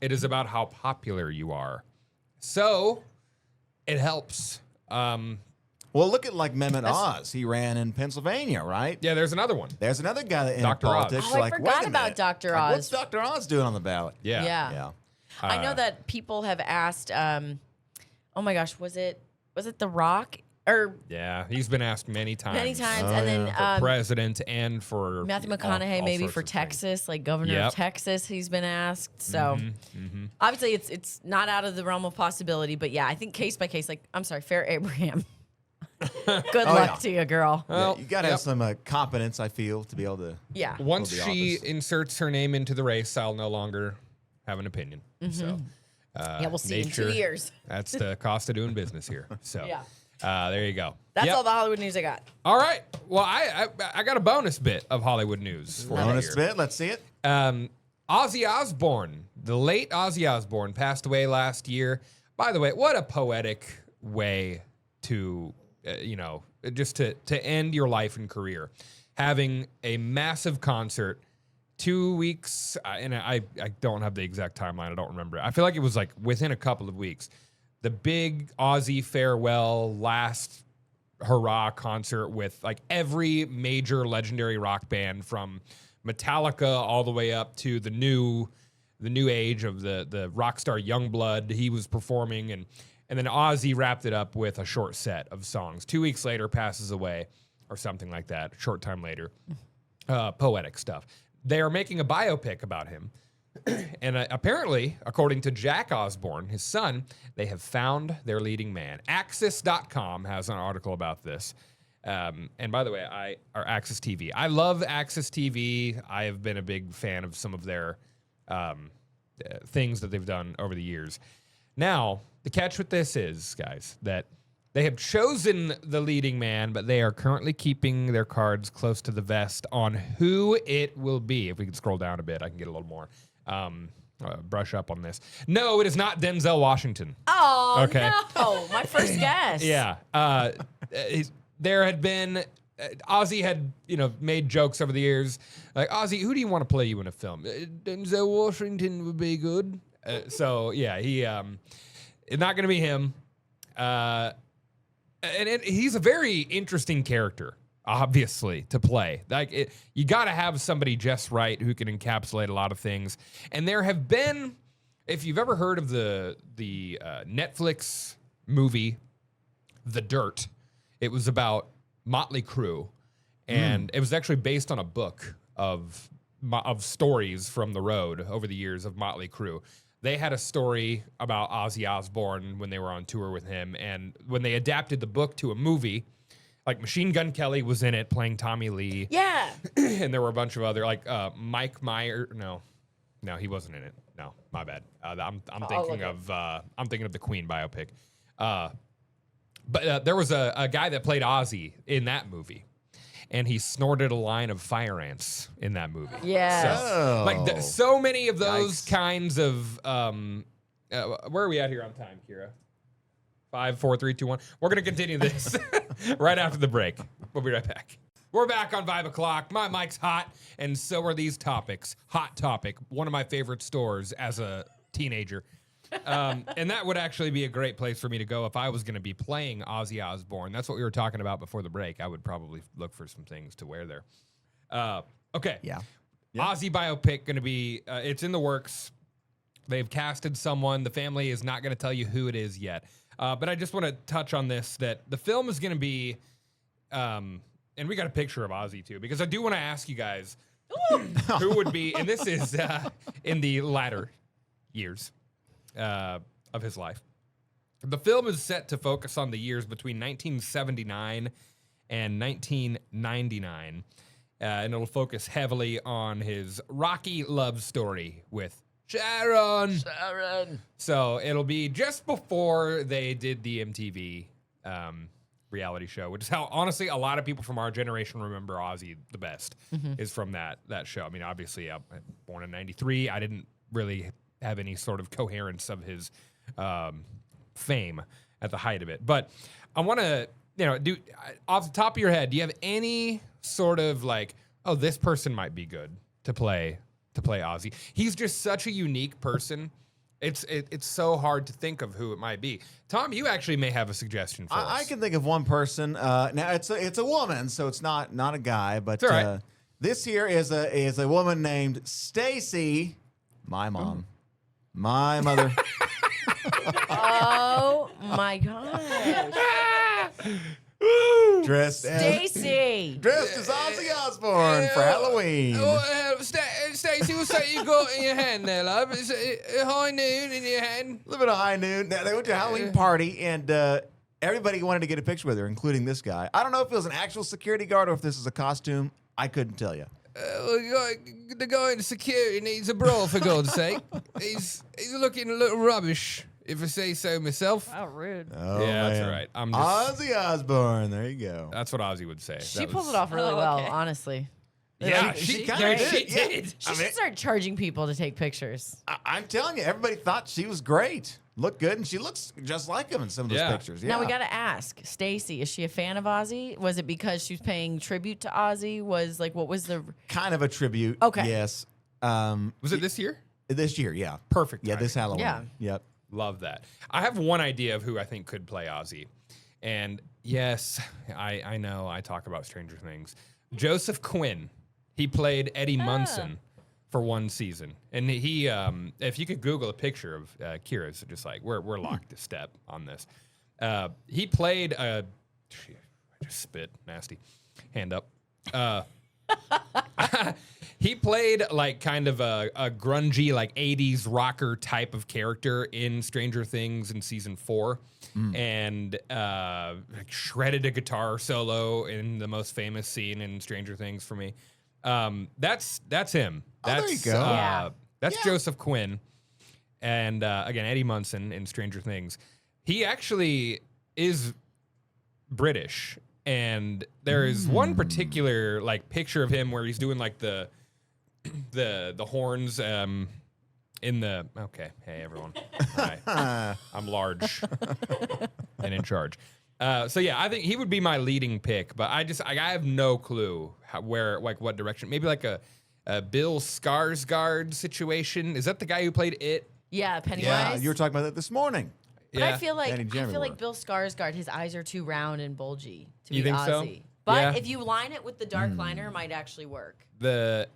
Speaker 2: It is about how popular you are. So it helps.
Speaker 1: Well, look at like Mehmet Oz. He ran in Pennsylvania, right?
Speaker 2: Yeah, there's another one.
Speaker 1: There's another guy that entered
Speaker 2: Dr. Oz.
Speaker 1: politics.
Speaker 3: Oh, I
Speaker 1: like,
Speaker 3: forgot
Speaker 1: wait a
Speaker 3: about
Speaker 1: minute.
Speaker 3: Dr.
Speaker 1: Like,
Speaker 3: Oz.
Speaker 1: what's Dr. Oz doing on the ballot?
Speaker 2: Yeah.
Speaker 1: Yeah.
Speaker 3: I know that people have asked. Oh my gosh, was it The Rock or
Speaker 2: Yeah, he's been asked many times.
Speaker 3: many times?
Speaker 1: Oh,
Speaker 3: and
Speaker 1: yeah.
Speaker 3: then
Speaker 2: President and for
Speaker 3: Matthew
Speaker 2: all
Speaker 3: McConaughey, maybe
Speaker 2: sorts
Speaker 3: for
Speaker 2: of things.
Speaker 3: Texas, like governor
Speaker 2: Yep.
Speaker 3: of Texas, he's been asked. So obviously, it's not out of the realm of possibility. But yeah, I think case by case. Like, I'm sorry, Fair Abraham. Good luck
Speaker 1: yeah.
Speaker 3: to you, girl.
Speaker 2: Well,
Speaker 1: you got to
Speaker 2: yep.
Speaker 1: have some competence, I feel, to be able to.
Speaker 3: Yeah.
Speaker 2: Once
Speaker 1: Will the
Speaker 2: she
Speaker 1: office.
Speaker 2: inserts her name into the race, I'll no longer have an opinion. So,
Speaker 3: Yeah, we'll see in 2
Speaker 2: nature-
Speaker 3: years.
Speaker 2: That's the cost of doing business here. So,
Speaker 3: Yeah.
Speaker 2: there you go.
Speaker 3: That's
Speaker 2: Yep.
Speaker 3: all the Hollywood news I got.
Speaker 2: All right. Well, I got a bonus bit of Hollywood news for you
Speaker 1: Bonus
Speaker 2: here.
Speaker 1: bit. Let's see it.
Speaker 2: Ozzy Osbourne, the late Ozzy Osbourne, passed away last year. By the way, what a poetic way to, just to end your life and career. Having a massive concert, 2 weeks, and I don't have the exact timeline. I don't remember it. I feel like it was like within a couple of weeks. The big Ozzy farewell, last hurrah concert with like every major legendary rock band from Metallica all the way up to the new age of the rock star Youngblood. He was performing, and then Ozzy wrapped it up with a short set of songs. 2 weeks later, passes away, or something like that. A short time later, poetic stuff. They are making a biopic about him, and apparently, according to Jack Osbourne, his son, they have found their leading man. Axis.com has an article about this. And by the way, or Axis TV. I love Axis TV. I have been a big fan of some of their things that they've done over the years. Now, the catch with this is, guys, that they have chosen the leading man, but they are currently keeping their cards close to the vest on who it will be. If we can scroll down a bit, I can get a little more brush up on this. No, it is not Denzel Washington.
Speaker 3: Oh,
Speaker 2: Okay.
Speaker 3: no. My first guess.
Speaker 2: Yeah. There had been Ozzy had made jokes over the years like, Ozzy, who do you want to play you in a film? Denzel Washington would be good. So yeah, he it's not going to be him. He's a very interesting character, obviously, to play. Like you got to have somebody just right who can encapsulate a lot of things. And there have been, if you've ever heard of the Netflix movie The Dirt, it was about Motley Crue, and it was actually based on a book of stories from the road over the years of Motley Crue. They had a story about Ozzy Osbourne when they were on tour with him, and when they adapted the book to a movie, like Machine Gun Kelly was in it playing Tommy Lee,
Speaker 3: Yeah.
Speaker 2: and there were a bunch of other like Mike Myers. No, he wasn't in it. No, my bad. I'm thinking of the Queen biopic. But there was a guy that played Ozzy in that movie, and he snorted a line of fire ants in that movie.
Speaker 3: Yes.
Speaker 1: Oh.
Speaker 2: Like so many of those
Speaker 1: Yikes.
Speaker 2: kinds of where are we at here on time, Kira? 5, 4, 3, 2, 1. We're gonna continue this right after the break. We'll be right back. We're back on 5 o'clock. My mic's hot, and so are these topics. Hot Topic, one of my favorite stores as a teenager. And that would actually be a great place for me to go if I was going to be playing Ozzy Osbourne. That's what we were talking about before the break. I would probably look for some things to wear there. Okay.
Speaker 1: Yeah.
Speaker 2: Ozzy biopic going to be, it's in the works. They've casted someone. The family is not going to tell you who it is yet. But I just want to touch on this, that the film is going to be, and we got a picture of Ozzy too, because I do want to ask you guys who would be, and this is in the latter years of his life. The film is set to focus on the years between 1979 and 1999, and it'll focus heavily on his rocky love story with Sharon. So it'll be just before they did the MTV reality show, which is how, honestly, a lot of people from our generation remember Ozzy the best, is from that show. I mean, obviously, I'm born in 93. I didn't really have any sort of coherence of his fame at the height of it. But I want to, off the top of your head, do you have any sort of like, oh, this person might be good to play Ozzy? He's just such a unique person. It's so hard to think of who it might be. Tom, you actually may have a suggestion for us.
Speaker 1: I can think of one person. Now it's a woman, so it's not a guy. But
Speaker 2: It's all right.
Speaker 1: this here is a woman named Stacy, my mom, my mother.
Speaker 3: Oh my gosh.
Speaker 1: dressed as
Speaker 3: Stacy.
Speaker 1: Ozzy Osbourne for Halloween.
Speaker 2: Stacey, what's that you got in your hand there, love? Is it a high noon in your hand?
Speaker 1: A little bit of high noon. Now, they went to a Halloween party, and everybody wanted to get a picture with her, including this guy. I don't know if it was an actual security guard or if this is a costume. I couldn't tell you.
Speaker 2: The guy in security needs a bra, for God's sake. He's looking a little rubbish, if I say so myself.
Speaker 4: How rude.
Speaker 1: Oh,
Speaker 2: Yeah, that's
Speaker 1: man.
Speaker 2: right. I'm just,
Speaker 1: Ozzy Osbourne. There you go.
Speaker 2: that's what Ozzy would say.
Speaker 3: She pulled it off really well,
Speaker 4: okay.
Speaker 3: honestly.
Speaker 2: Yeah,
Speaker 1: She
Speaker 2: yeah,
Speaker 1: kinda
Speaker 2: she
Speaker 1: did, yeah.
Speaker 2: did.
Speaker 3: She should start charging people to take pictures.
Speaker 1: I'm telling you, everybody thought she was great. Looked good, and she looks just like him in some of those
Speaker 2: Yeah.
Speaker 1: pictures. Yeah.
Speaker 3: Now we got to ask Stacy, is she a fan of Ozzy? Was it because she was paying tribute to Ozzy? What was the
Speaker 1: kind of a tribute.
Speaker 3: Okay.
Speaker 1: Yes.
Speaker 2: Was it this year?
Speaker 1: This year? Yeah.
Speaker 2: Perfect.
Speaker 1: Yeah, this
Speaker 2: timing.
Speaker 1: Halloween.
Speaker 3: Yeah.
Speaker 1: Yep.
Speaker 2: Love that. I have one idea of who I think could play Ozzy. And yes, I know I talk about Stranger Things. Joseph Quinn. He played Eddie Munson for one season. And he, if you could Google a picture of Kira's, just like, we're locked to step on this. He played I just spit, nasty. Hand up. He played like kind of a grungy, like 80s rocker type of character in Stranger Things in season 4. And like shredded a guitar solo in the most famous scene in Stranger Things for me. That's him.
Speaker 1: Oh, there you go.
Speaker 3: Yeah.
Speaker 2: That's Joseph Quinn. And again, Eddie Munson in Stranger Things. He actually is British. And there is one particular like picture of him where he's doing like the horns in the hey everyone. Hi. I'm large and in charge. So yeah, I think he would be my leading pick, but I have no clue what direction. Maybe like a Bill Skarsgård situation. Is that the guy who played It?
Speaker 3: Yeah, Pennywise.
Speaker 1: Yeah. You were talking about that this morning.
Speaker 3: But I feel like
Speaker 1: Danny Jeremy were.
Speaker 3: Bill Skarsgård, his eyes are too round and bulgy to
Speaker 2: You
Speaker 3: be
Speaker 2: think so?
Speaker 3: Ozzy. But
Speaker 2: Yeah.
Speaker 3: if you line it with the dark liner, it might actually work.
Speaker 2: The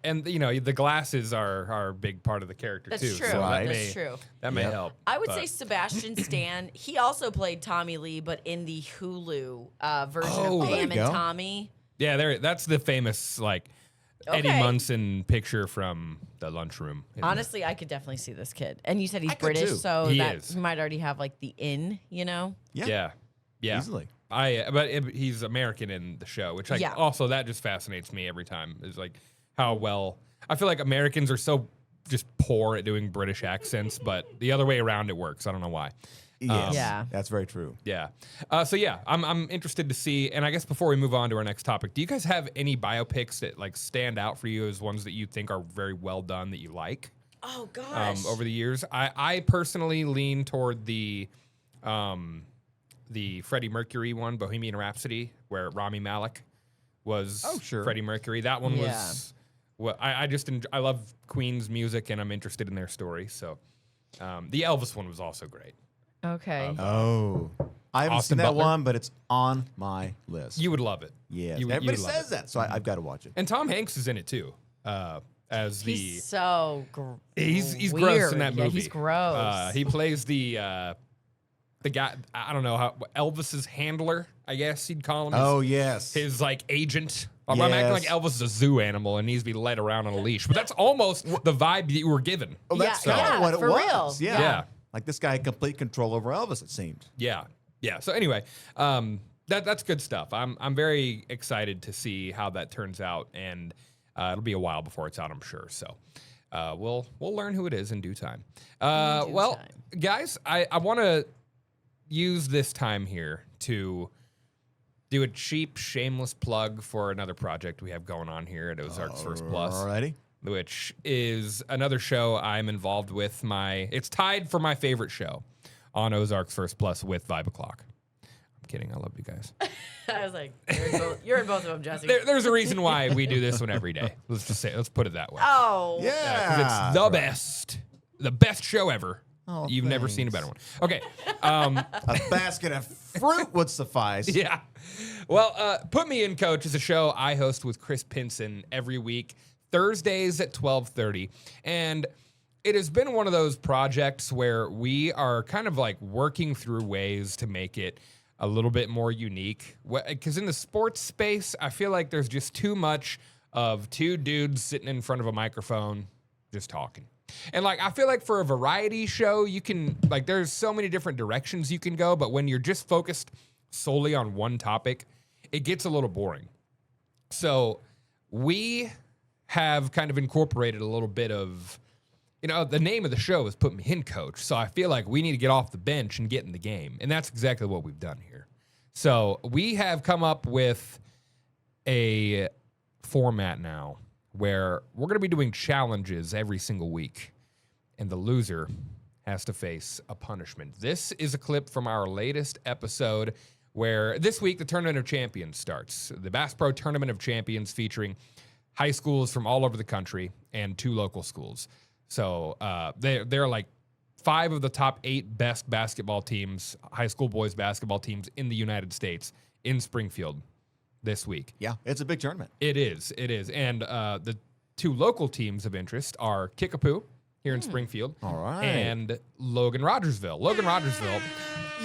Speaker 2: glasses are a big part of the character
Speaker 3: That's
Speaker 2: too.
Speaker 3: true.
Speaker 2: So
Speaker 1: Right.
Speaker 3: That's true.
Speaker 2: That may
Speaker 1: Yep.
Speaker 2: help.
Speaker 3: I would
Speaker 2: but-
Speaker 3: say Sebastian Stan. He also played Tommy Lee, but in the Hulu version
Speaker 2: Oh,
Speaker 3: of
Speaker 2: there
Speaker 3: Pam
Speaker 1: you
Speaker 3: and
Speaker 1: go.
Speaker 3: Tommy.
Speaker 2: Yeah, that's the famous like Eddie
Speaker 3: Okay.
Speaker 2: Munson picture from the lunchroom.
Speaker 3: Honestly, I could definitely see this kid. And you said he's
Speaker 1: I could
Speaker 3: British,
Speaker 1: too.
Speaker 3: so
Speaker 2: He
Speaker 3: that
Speaker 2: is.
Speaker 3: he might already have like the in, you know?
Speaker 2: Yeah.
Speaker 1: Easily.
Speaker 2: He's American in the show, which
Speaker 3: Yeah.
Speaker 2: also that just fascinates me every time. Is like how well I feel like Americans are so just poor at doing British accents, but the other way around it works. I don't know why.
Speaker 1: Yes.
Speaker 3: Yeah.
Speaker 1: That's very true.
Speaker 2: Yeah. So yeah, I'm interested to see. And I guess before we move on to our next topic, do you guys have any biopics that like stand out for you as ones that you think are very well done that you like?
Speaker 3: Oh gosh.
Speaker 2: Over the years. I personally lean toward the Freddie Mercury one, Bohemian Rhapsody, where Rami Malek was
Speaker 1: sure.
Speaker 2: Freddie Mercury. That one
Speaker 3: Yeah.
Speaker 2: was what I love Queen's music and I'm interested in their story. So the Elvis one was also great.
Speaker 3: Okay.
Speaker 1: Oh. I haven't
Speaker 2: Austin
Speaker 1: seen that
Speaker 2: Butler?
Speaker 1: one, but it's on my list.
Speaker 2: You would love it.
Speaker 1: yes.
Speaker 2: You would
Speaker 1: Everybody
Speaker 2: love
Speaker 1: says
Speaker 2: it.
Speaker 1: that, so I've got to watch it.
Speaker 2: And Tom Hanks is in it too. As the
Speaker 3: he's so
Speaker 2: he's
Speaker 3: weird.
Speaker 2: gross in that movie.
Speaker 3: Yeah, he's gross.
Speaker 2: He plays the guy. I don't know how Elvis's handler. I guess you'd call him.
Speaker 1: Oh, yes.
Speaker 2: His like agent. I'm acting like
Speaker 1: Yes.
Speaker 2: Elvis is a zoo animal and needs to be led around on a leash. But that's almost the vibe that you were given.
Speaker 1: Oh, that's
Speaker 3: Yeah,
Speaker 1: kind of
Speaker 3: yeah,
Speaker 1: what it
Speaker 3: for
Speaker 1: was.
Speaker 3: real.
Speaker 1: Yeah.
Speaker 2: Yeah.
Speaker 1: Like this guy had complete control over Elvis, it seemed.
Speaker 2: Yeah. So anyway, that's good stuff. I'm very excited to see how that turns out, and it'll be a while before it's out, I'm sure. So we'll learn who it is in due time. Well, guys, I want to use this time here to do a cheap, shameless plug for another project we have going on here at Ozarks First Plus.
Speaker 1: Alrighty.
Speaker 2: Which is another show I'm involved with. It's tied for my favorite show on Ozarks First Plus with 5 o'clock. I'm kidding. I love you guys.
Speaker 3: I was like, you're in both of them, Jesse.
Speaker 2: There's a reason why we do this one every day. Let's put it that way.
Speaker 3: Oh.
Speaker 1: Yeah.
Speaker 2: 'Cause it's the best. The best show ever.
Speaker 1: Oh,
Speaker 2: You've never seen a
Speaker 1: thanks.
Speaker 2: better one. Okay.
Speaker 1: A basket of fruit would suffice.
Speaker 2: Yeah. Well, Put Me In, Coach is a show I host with Chris Pinson every week, Thursdays at 12:30. And it has been one of those projects where we are kind of like working through ways to make it a little bit more unique. Because in the sports space, I feel like there's just too much of two dudes sitting in front of a microphone just talking. And like, I feel like for a variety show, you can, like, there's so many different directions you can go, but when you're just focused solely on one topic, it gets a little boring. So we have kind of incorporated a little bit of, the name of the show is Put Me In, Coach. So I feel like we need to get off the bench and get in the game. And that's exactly what we've done here. So we have come up with a format now where we're going to be doing challenges every single week, and the loser has to face a punishment. This is a clip from our latest episode where this week the Tournament of Champions starts. The Bass Pro Tournament of Champions featuring high schools from all over the country and 2 local schools. So they're like 5 of the top 8 best basketball teams, high school boys basketball teams in the United States in Springfield this week.
Speaker 1: Yeah, it's a big tournament.
Speaker 2: It is. And the 2 local teams of interest are Kickapoo here in Springfield.
Speaker 1: All right.
Speaker 2: And Logan Rogersville. Logan Rogersville.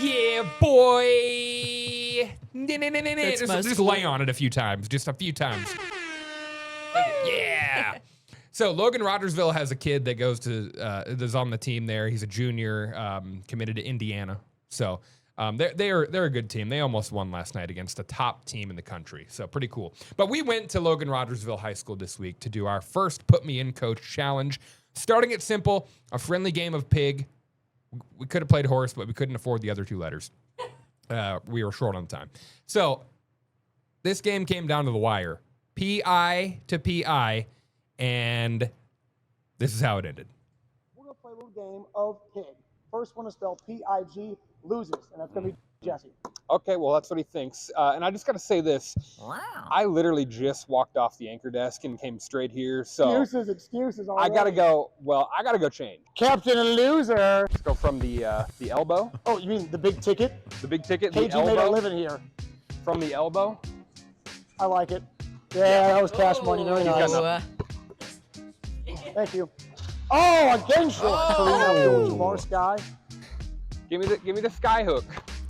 Speaker 2: Yeah, boy. Just lay on it a few times. Just a few times. Yeah. So Logan Rogersville has a kid that goes to that's on the team there. He's a junior, committed to Indiana. So they're a good team. They almost won last night against a top team in the country. So pretty cool. But we went to Logan Rogersville High School this week to do our first Put Me In, Coach challenge. Starting it simple, a friendly game of pig. We could have played horse, but we couldn't afford the other 2 letters. We were short on time. So this game came down to the wire. PI to PI. And this is how it ended.
Speaker 7: We're going to play a little game of pig. First one to spell P-I-G loses, and that's going to be Jesse.
Speaker 8: Okay, well, that's what he thinks. And I just got to say this.
Speaker 3: Wow.
Speaker 8: I literally just walked off the anchor desk and came straight here. So
Speaker 7: Excuses.
Speaker 8: I got to go. Well, I got to go change.
Speaker 7: Captain and loser.
Speaker 8: Let's go from the elbow,
Speaker 7: Oh, you mean the big ticket?
Speaker 8: the big ticket, the
Speaker 7: KG made a
Speaker 8: elbow,
Speaker 7: living here.
Speaker 8: from the elbow.
Speaker 7: I like it. Yeah, that was cash money. Very nice.
Speaker 8: got
Speaker 7: Thank you. Oh, against you.
Speaker 3: Oh.
Speaker 7: Lamar Sky.
Speaker 8: Give me the sky hook.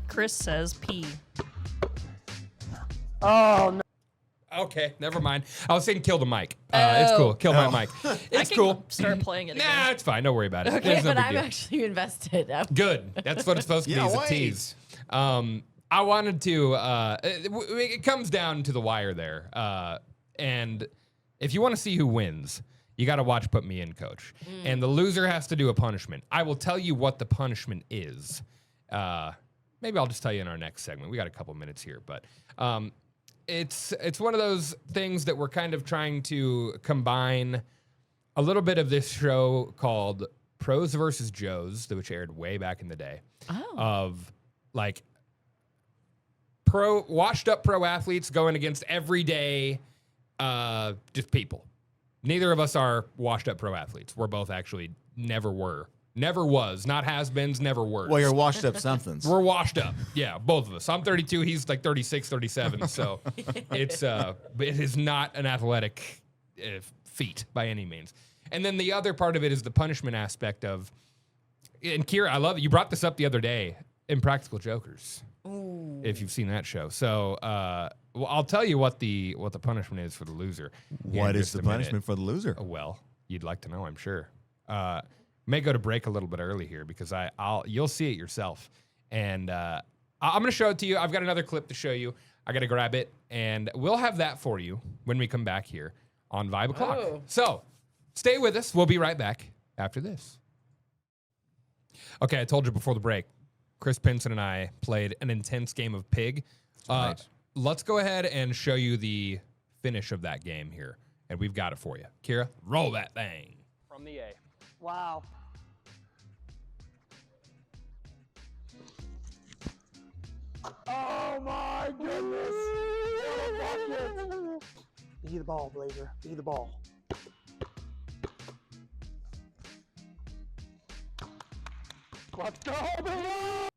Speaker 4: Chris says P.
Speaker 7: Oh, no.
Speaker 2: Okay, never mind. I was saying kill the mic. It's cool. Kill my mic. It's
Speaker 4: I can
Speaker 2: cool.
Speaker 4: Start playing it
Speaker 2: Nah,
Speaker 4: again.
Speaker 2: it's fine. Don't worry about it.
Speaker 3: Okay,
Speaker 2: It's no
Speaker 3: but
Speaker 2: big
Speaker 3: I'm
Speaker 2: deal.
Speaker 3: actually invested.
Speaker 2: Good. That's what it's supposed to be,
Speaker 1: Yeah,
Speaker 2: is a
Speaker 1: wait.
Speaker 2: tease. I wanted to, it comes down to the wire there. And if you want to see who wins, you got to watch Put Me In, Coach. And the loser has to do a punishment. I will tell you what the punishment is. Maybe I'll just tell you in our next segment. We got a couple minutes here, but it's one of those things that we're kind of trying to combine a little bit of this show called Pros versus Joes, which aired way back in the day, of like washed up pro athletes going against everyday just people. Neither of us are washed up pro athletes. We're both actually never were. Never was. Not has-beens, never were.
Speaker 1: Well, you're washed up somethings.
Speaker 2: We're washed up. Yeah, both of us. I'm 32. He's like 36, 37. So it is not an athletic feat by any means. And then the other part of it is the punishment aspect of, and Kira, I love it. You brought this up the other day, Impractical Jokers.
Speaker 3: Ooh.
Speaker 2: If you've seen that show. So well, I'll tell you what the punishment is for the loser. here
Speaker 1: What
Speaker 2: in
Speaker 1: is
Speaker 2: just
Speaker 1: the
Speaker 2: a minute.
Speaker 1: punishment for the loser?
Speaker 2: Well, you'd like to know, I'm sure. May go to break a little bit early here because you'll see it yourself. And I'm going to show it to you. I've got another clip to show you. I got to grab it, and we'll have that for you when we come back here on Vibe O'Clock.
Speaker 3: Oh.
Speaker 2: So stay with us. We'll be right back after this. Okay, I told you before the break, Chris Pinson and I played an intense game of Pig.
Speaker 1: Right.
Speaker 2: Let's go ahead and show you the finish of that game here, and we've got it for you. Kira, roll that thing.
Speaker 8: From the A.
Speaker 7: Wow. Oh my goodness! What a bucket! Be the ball, Blazer. Be the ball. Let's go, Blazer!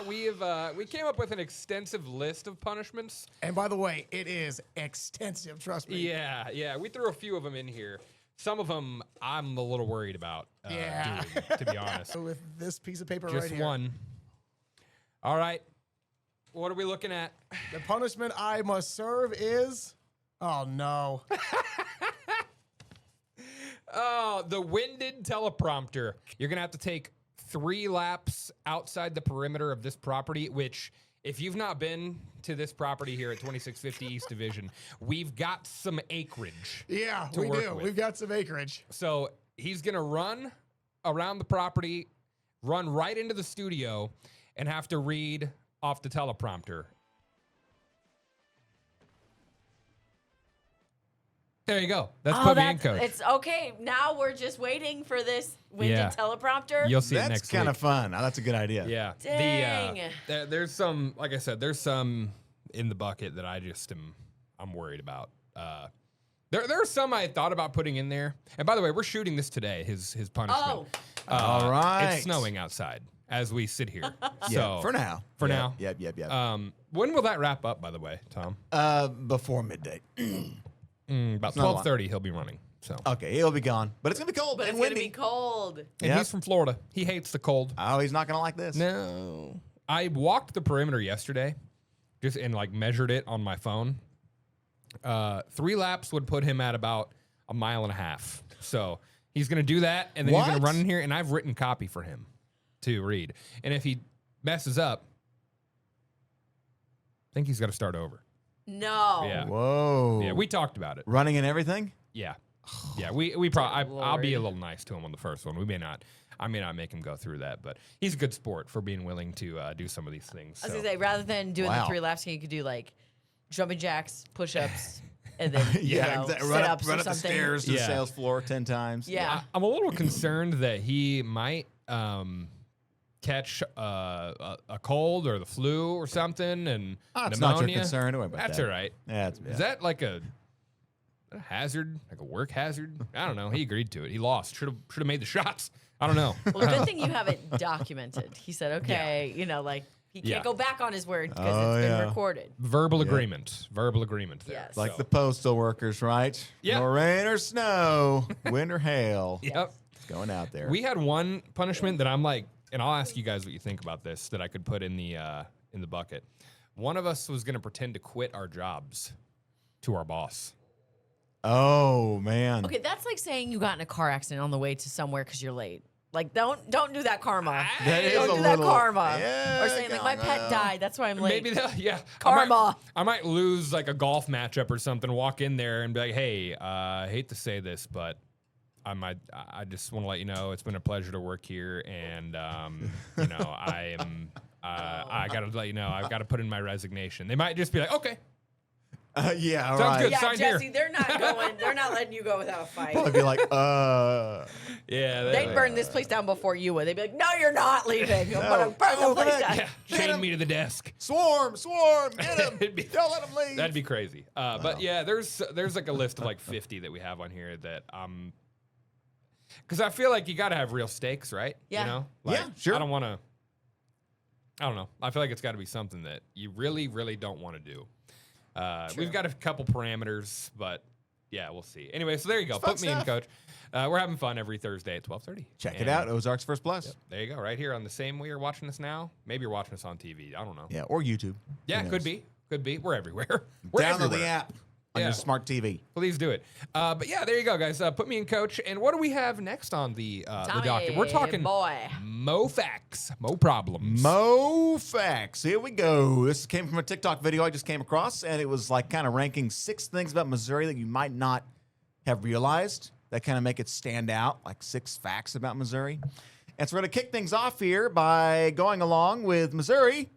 Speaker 2: We came up with an extensive list of punishments.
Speaker 9: And by the way, it is extensive. Trust me.
Speaker 2: Yeah. We threw a few of them in here. Some of them I'm a little worried about doing, to be honest.
Speaker 9: So with this piece of paper
Speaker 2: Just
Speaker 9: right here,
Speaker 2: one. All right. What are we looking at?
Speaker 9: the punishment I must serve is. Oh no!
Speaker 2: Oh, the winded teleprompter. You're gonna have to take 3 laps outside the perimeter of this property, which, if you've not been to this property here at 2650 East Division, we've got some acreage.
Speaker 9: Yeah,
Speaker 2: to
Speaker 9: we
Speaker 2: work
Speaker 9: do.
Speaker 2: with.
Speaker 9: We've got some acreage.
Speaker 2: So he's gonna run around the property, run right into the studio, and have to read off the teleprompter. There you go. That's Put Me In Coach.
Speaker 3: It's okay. Now we're just waiting for this winded
Speaker 2: Yeah.
Speaker 3: teleprompter.
Speaker 2: You'll see it
Speaker 1: That's
Speaker 2: next
Speaker 1: kind
Speaker 2: week.
Speaker 1: of fun. Oh, that's a good idea.
Speaker 2: Yeah.
Speaker 3: Dang.
Speaker 2: There's some, like I said, there's some in the bucket that I'm worried about. There are some I thought about putting in there. And by the way, we're shooting this today, his punishment.
Speaker 3: Oh.
Speaker 1: All right.
Speaker 2: It's snowing outside as we sit here.
Speaker 1: Yeah,
Speaker 2: So
Speaker 1: for now.
Speaker 2: For
Speaker 1: Yep,
Speaker 2: now.
Speaker 1: Yep.
Speaker 2: When will that wrap up, by the way, Tom?
Speaker 1: Before midday.
Speaker 2: About
Speaker 1: not a lot.
Speaker 2: 12:30 he'll be running. So
Speaker 1: Okay, he'll be gone, but it's gonna be cold
Speaker 3: But
Speaker 1: and
Speaker 3: it's going to
Speaker 1: windy.
Speaker 3: be cold.
Speaker 2: and
Speaker 1: Yep.
Speaker 2: he's from Florida. He hates the cold.
Speaker 1: Oh, he's not gonna like this.
Speaker 2: No. I walked the perimeter yesterday, just and measured it on my phone. 3 laps would put him at about 1.5 miles. So he's gonna do that, and then he's gonna
Speaker 1: What?
Speaker 2: run in here, and I've written copy for him to read. And if he messes up, I think he's got to start over.
Speaker 3: No.
Speaker 2: Yeah.
Speaker 1: Whoa.
Speaker 2: Yeah, we talked about it.
Speaker 1: running and everything.
Speaker 2: Yeah. Yeah, we probably I'll be a
Speaker 3: Lord.
Speaker 2: little nice to him on the first one. I may not make him go through that, but he's a good sport for being willing to do some of these things.
Speaker 3: I was
Speaker 2: so.
Speaker 3: going to say, rather than doing
Speaker 1: Wow.
Speaker 3: the 3 laps, you could do like jumping jacks, push ups, and then
Speaker 1: Yeah, exactly. Run up,
Speaker 3: sit-ups
Speaker 1: run
Speaker 3: or
Speaker 1: up the
Speaker 3: something.
Speaker 1: stairs to the
Speaker 2: Yeah.
Speaker 1: sales floor 10 times.
Speaker 3: Yeah.
Speaker 2: I'm a little concerned that he might catch a cold or the flu or something, and
Speaker 1: That's
Speaker 2: pneumonia.
Speaker 1: not your concern. Don't worry about
Speaker 2: That's
Speaker 1: that.
Speaker 2: all right.
Speaker 1: Yeah,
Speaker 2: Is that like a hazard, like a work hazard? I don't know. He agreed to it. He lost. Should have made the shots. I don't know.
Speaker 3: Well, good thing you have it documented. He said, okay, he can't
Speaker 2: Yeah.
Speaker 3: go back on his word because
Speaker 1: Oh,
Speaker 3: it's been
Speaker 1: yeah.
Speaker 3: recorded.
Speaker 2: Verbal agreement. Verbal agreement there.
Speaker 3: Yes.
Speaker 1: like
Speaker 2: So-
Speaker 1: the postal workers, right?
Speaker 2: Yeah.
Speaker 1: No rain or snow, wind or hail.
Speaker 2: Yep.
Speaker 1: It's going out there.
Speaker 2: We had one punishment that I'm like, and I'll ask you guys what you think about this, that I could put in the bucket. One of us was going to pretend to quit our jobs to our boss.
Speaker 1: Oh man.
Speaker 3: Okay, that's like saying you got in a car accident on the way to somewhere because you're late. Like, don't do that karma.
Speaker 1: That is
Speaker 3: Don't
Speaker 1: a
Speaker 3: do that
Speaker 1: little-
Speaker 3: karma.
Speaker 1: Yeah,
Speaker 3: Or saying like my pet died, that's why I'm late.
Speaker 2: Maybe that, yeah.
Speaker 3: Karma.
Speaker 2: I might lose like a golf matchup or something, walk in there and be like, hey, I hate to say this, but I just want to let you know it's been a pleasure to work here, and I am I got to let you know I've got to put in my resignation. They might just be like, okay,
Speaker 1: Yeah, all
Speaker 2: Sounds
Speaker 1: right.
Speaker 2: good.
Speaker 3: Yeah,
Speaker 2: Sign
Speaker 3: Jesse,
Speaker 2: here.
Speaker 3: they're not letting you go without a fight.
Speaker 1: I'd be like,
Speaker 2: yeah,
Speaker 3: They'd burn this place down before you would. They'd be like, no, you're not leaving. I'm gonna burn the
Speaker 1: open
Speaker 3: place
Speaker 1: it.
Speaker 3: down.
Speaker 2: yeah, chain me to the desk.
Speaker 1: swarm, get him.
Speaker 2: It'd be-
Speaker 1: Don't let him leave.
Speaker 2: That'd be crazy. But yeah, there's like a list of like 50 that we have on here that because I feel like you got to have real stakes, right?
Speaker 3: Yeah.
Speaker 2: You know? Like,
Speaker 1: Yeah, sure.
Speaker 2: I don't want to. I don't know. I feel like it's got to be something that you really, really don't want to do. We've got a couple parameters, but yeah, we'll see. Anyway, so there you go.
Speaker 1: It's fun
Speaker 2: Put me in,
Speaker 1: stuff.
Speaker 2: Coach. We're having fun every Thursday at 12:30.
Speaker 1: Check it
Speaker 2: And
Speaker 1: out, Ozarks First Plus.
Speaker 2: There you go, right here on the same way you're watching us now. Maybe you're watching us on TV. I don't know.
Speaker 1: Yeah, or YouTube.
Speaker 2: Yeah,
Speaker 1: Who
Speaker 2: could
Speaker 1: knows?
Speaker 2: be. Could be. We're everywhere. We're
Speaker 1: Download
Speaker 2: everywhere.
Speaker 1: the app on
Speaker 2: Yeah.
Speaker 1: your smart TV.
Speaker 2: Please do it. But yeah, there you go, guys. Put me in, Coach. And what do we have next on the docket? We're talking
Speaker 3: boy.
Speaker 2: Mo facts, Mo problems.
Speaker 1: Mo facts. Here we go. This came from a TikTok video I just came across, and it was like kind of ranking 6 things about Missouri that you might not have realized that kind of make it stand out, like 6 facts about Missouri. And so we're going to kick things off here by going along with Missouri.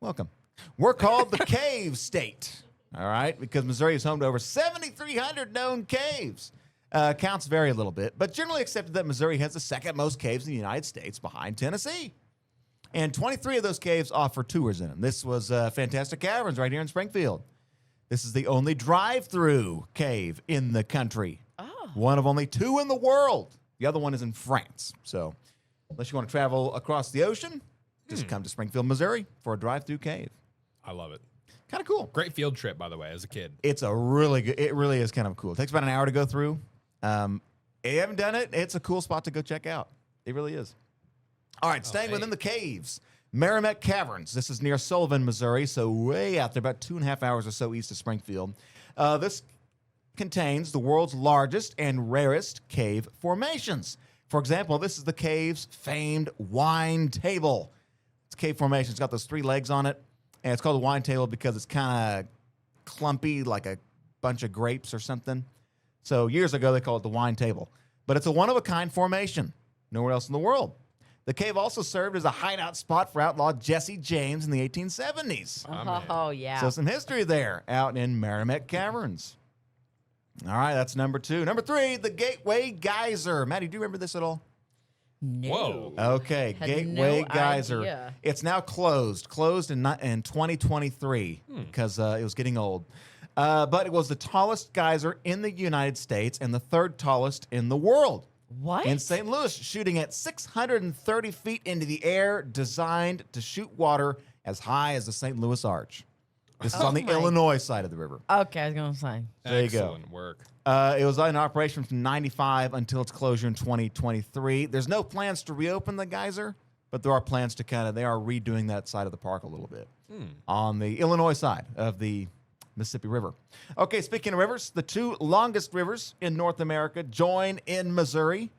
Speaker 1: Welcome. We're called the Cave State. All right, because Missouri is home to over 7,300 known caves. Counts vary a little bit, but generally accepted that Missouri has the second most caves in the United States behind Tennessee. And 23 of those caves offer tours in them. This was Fantastic Caverns right here in Springfield. This is the only drive-through cave in the country.
Speaker 3: Oh.
Speaker 1: One of only 2 in the world. The other one is in France. So unless you want to travel across the ocean, just come to Springfield, Missouri for a drive-through cave.
Speaker 2: I love it.
Speaker 1: Kind of cool.
Speaker 2: Great field trip, by the way, as a kid.
Speaker 1: It's a really good, it really is kind of cool. It takes about an hour to go through. If you haven't done it, it's a cool spot to go check out. It really is. All right, staying within the caves. Merrimack Caverns. This is near Sullivan, Missouri, so way out there, about 2.5 hours or so east of Springfield. This contains the world's largest and rarest cave formations. For example, this is the cave's famed wine table. It's a cave formation. It's got those 3 legs on it, and it's called a wine table because it's kind of clumpy, like a bunch of grapes or something. So years ago, they called it the wine table. But it's a one-of-a-kind formation. Nowhere else in the world. The cave also served as a hideout spot for outlaw Jesse James in the 1870s.
Speaker 3: Oh, yeah.
Speaker 1: So some history there out in Merrimack Caverns. All right, that's number 2. Number 3, the Gateway Geyser. Maddie, do you remember this at all?
Speaker 3: No.
Speaker 2: Whoa.
Speaker 1: Okay,
Speaker 3: Had
Speaker 1: Gateway
Speaker 3: no
Speaker 1: Geyser.
Speaker 3: idea.
Speaker 1: It's now closed in 2023 because it was getting old. But it was the tallest geyser in the United States and the 3rd tallest in the world.
Speaker 3: What?
Speaker 1: In St. Louis, shooting at 630 feet into the air, designed to shoot water as high as the St. Louis Arch. This is on the
Speaker 3: my-
Speaker 1: Illinois side of the river.
Speaker 3: Okay, I was going to say.
Speaker 1: There you go.
Speaker 2: Excellent work.
Speaker 1: It was in operation from 95 until its closure in 2023. There's no plans to reopen the geyser, but there are plans to they are redoing that side of the park a little bit on the Illinois side of the Mississippi River. Okay, speaking of rivers, the 2 longest rivers in North America join in Missouri.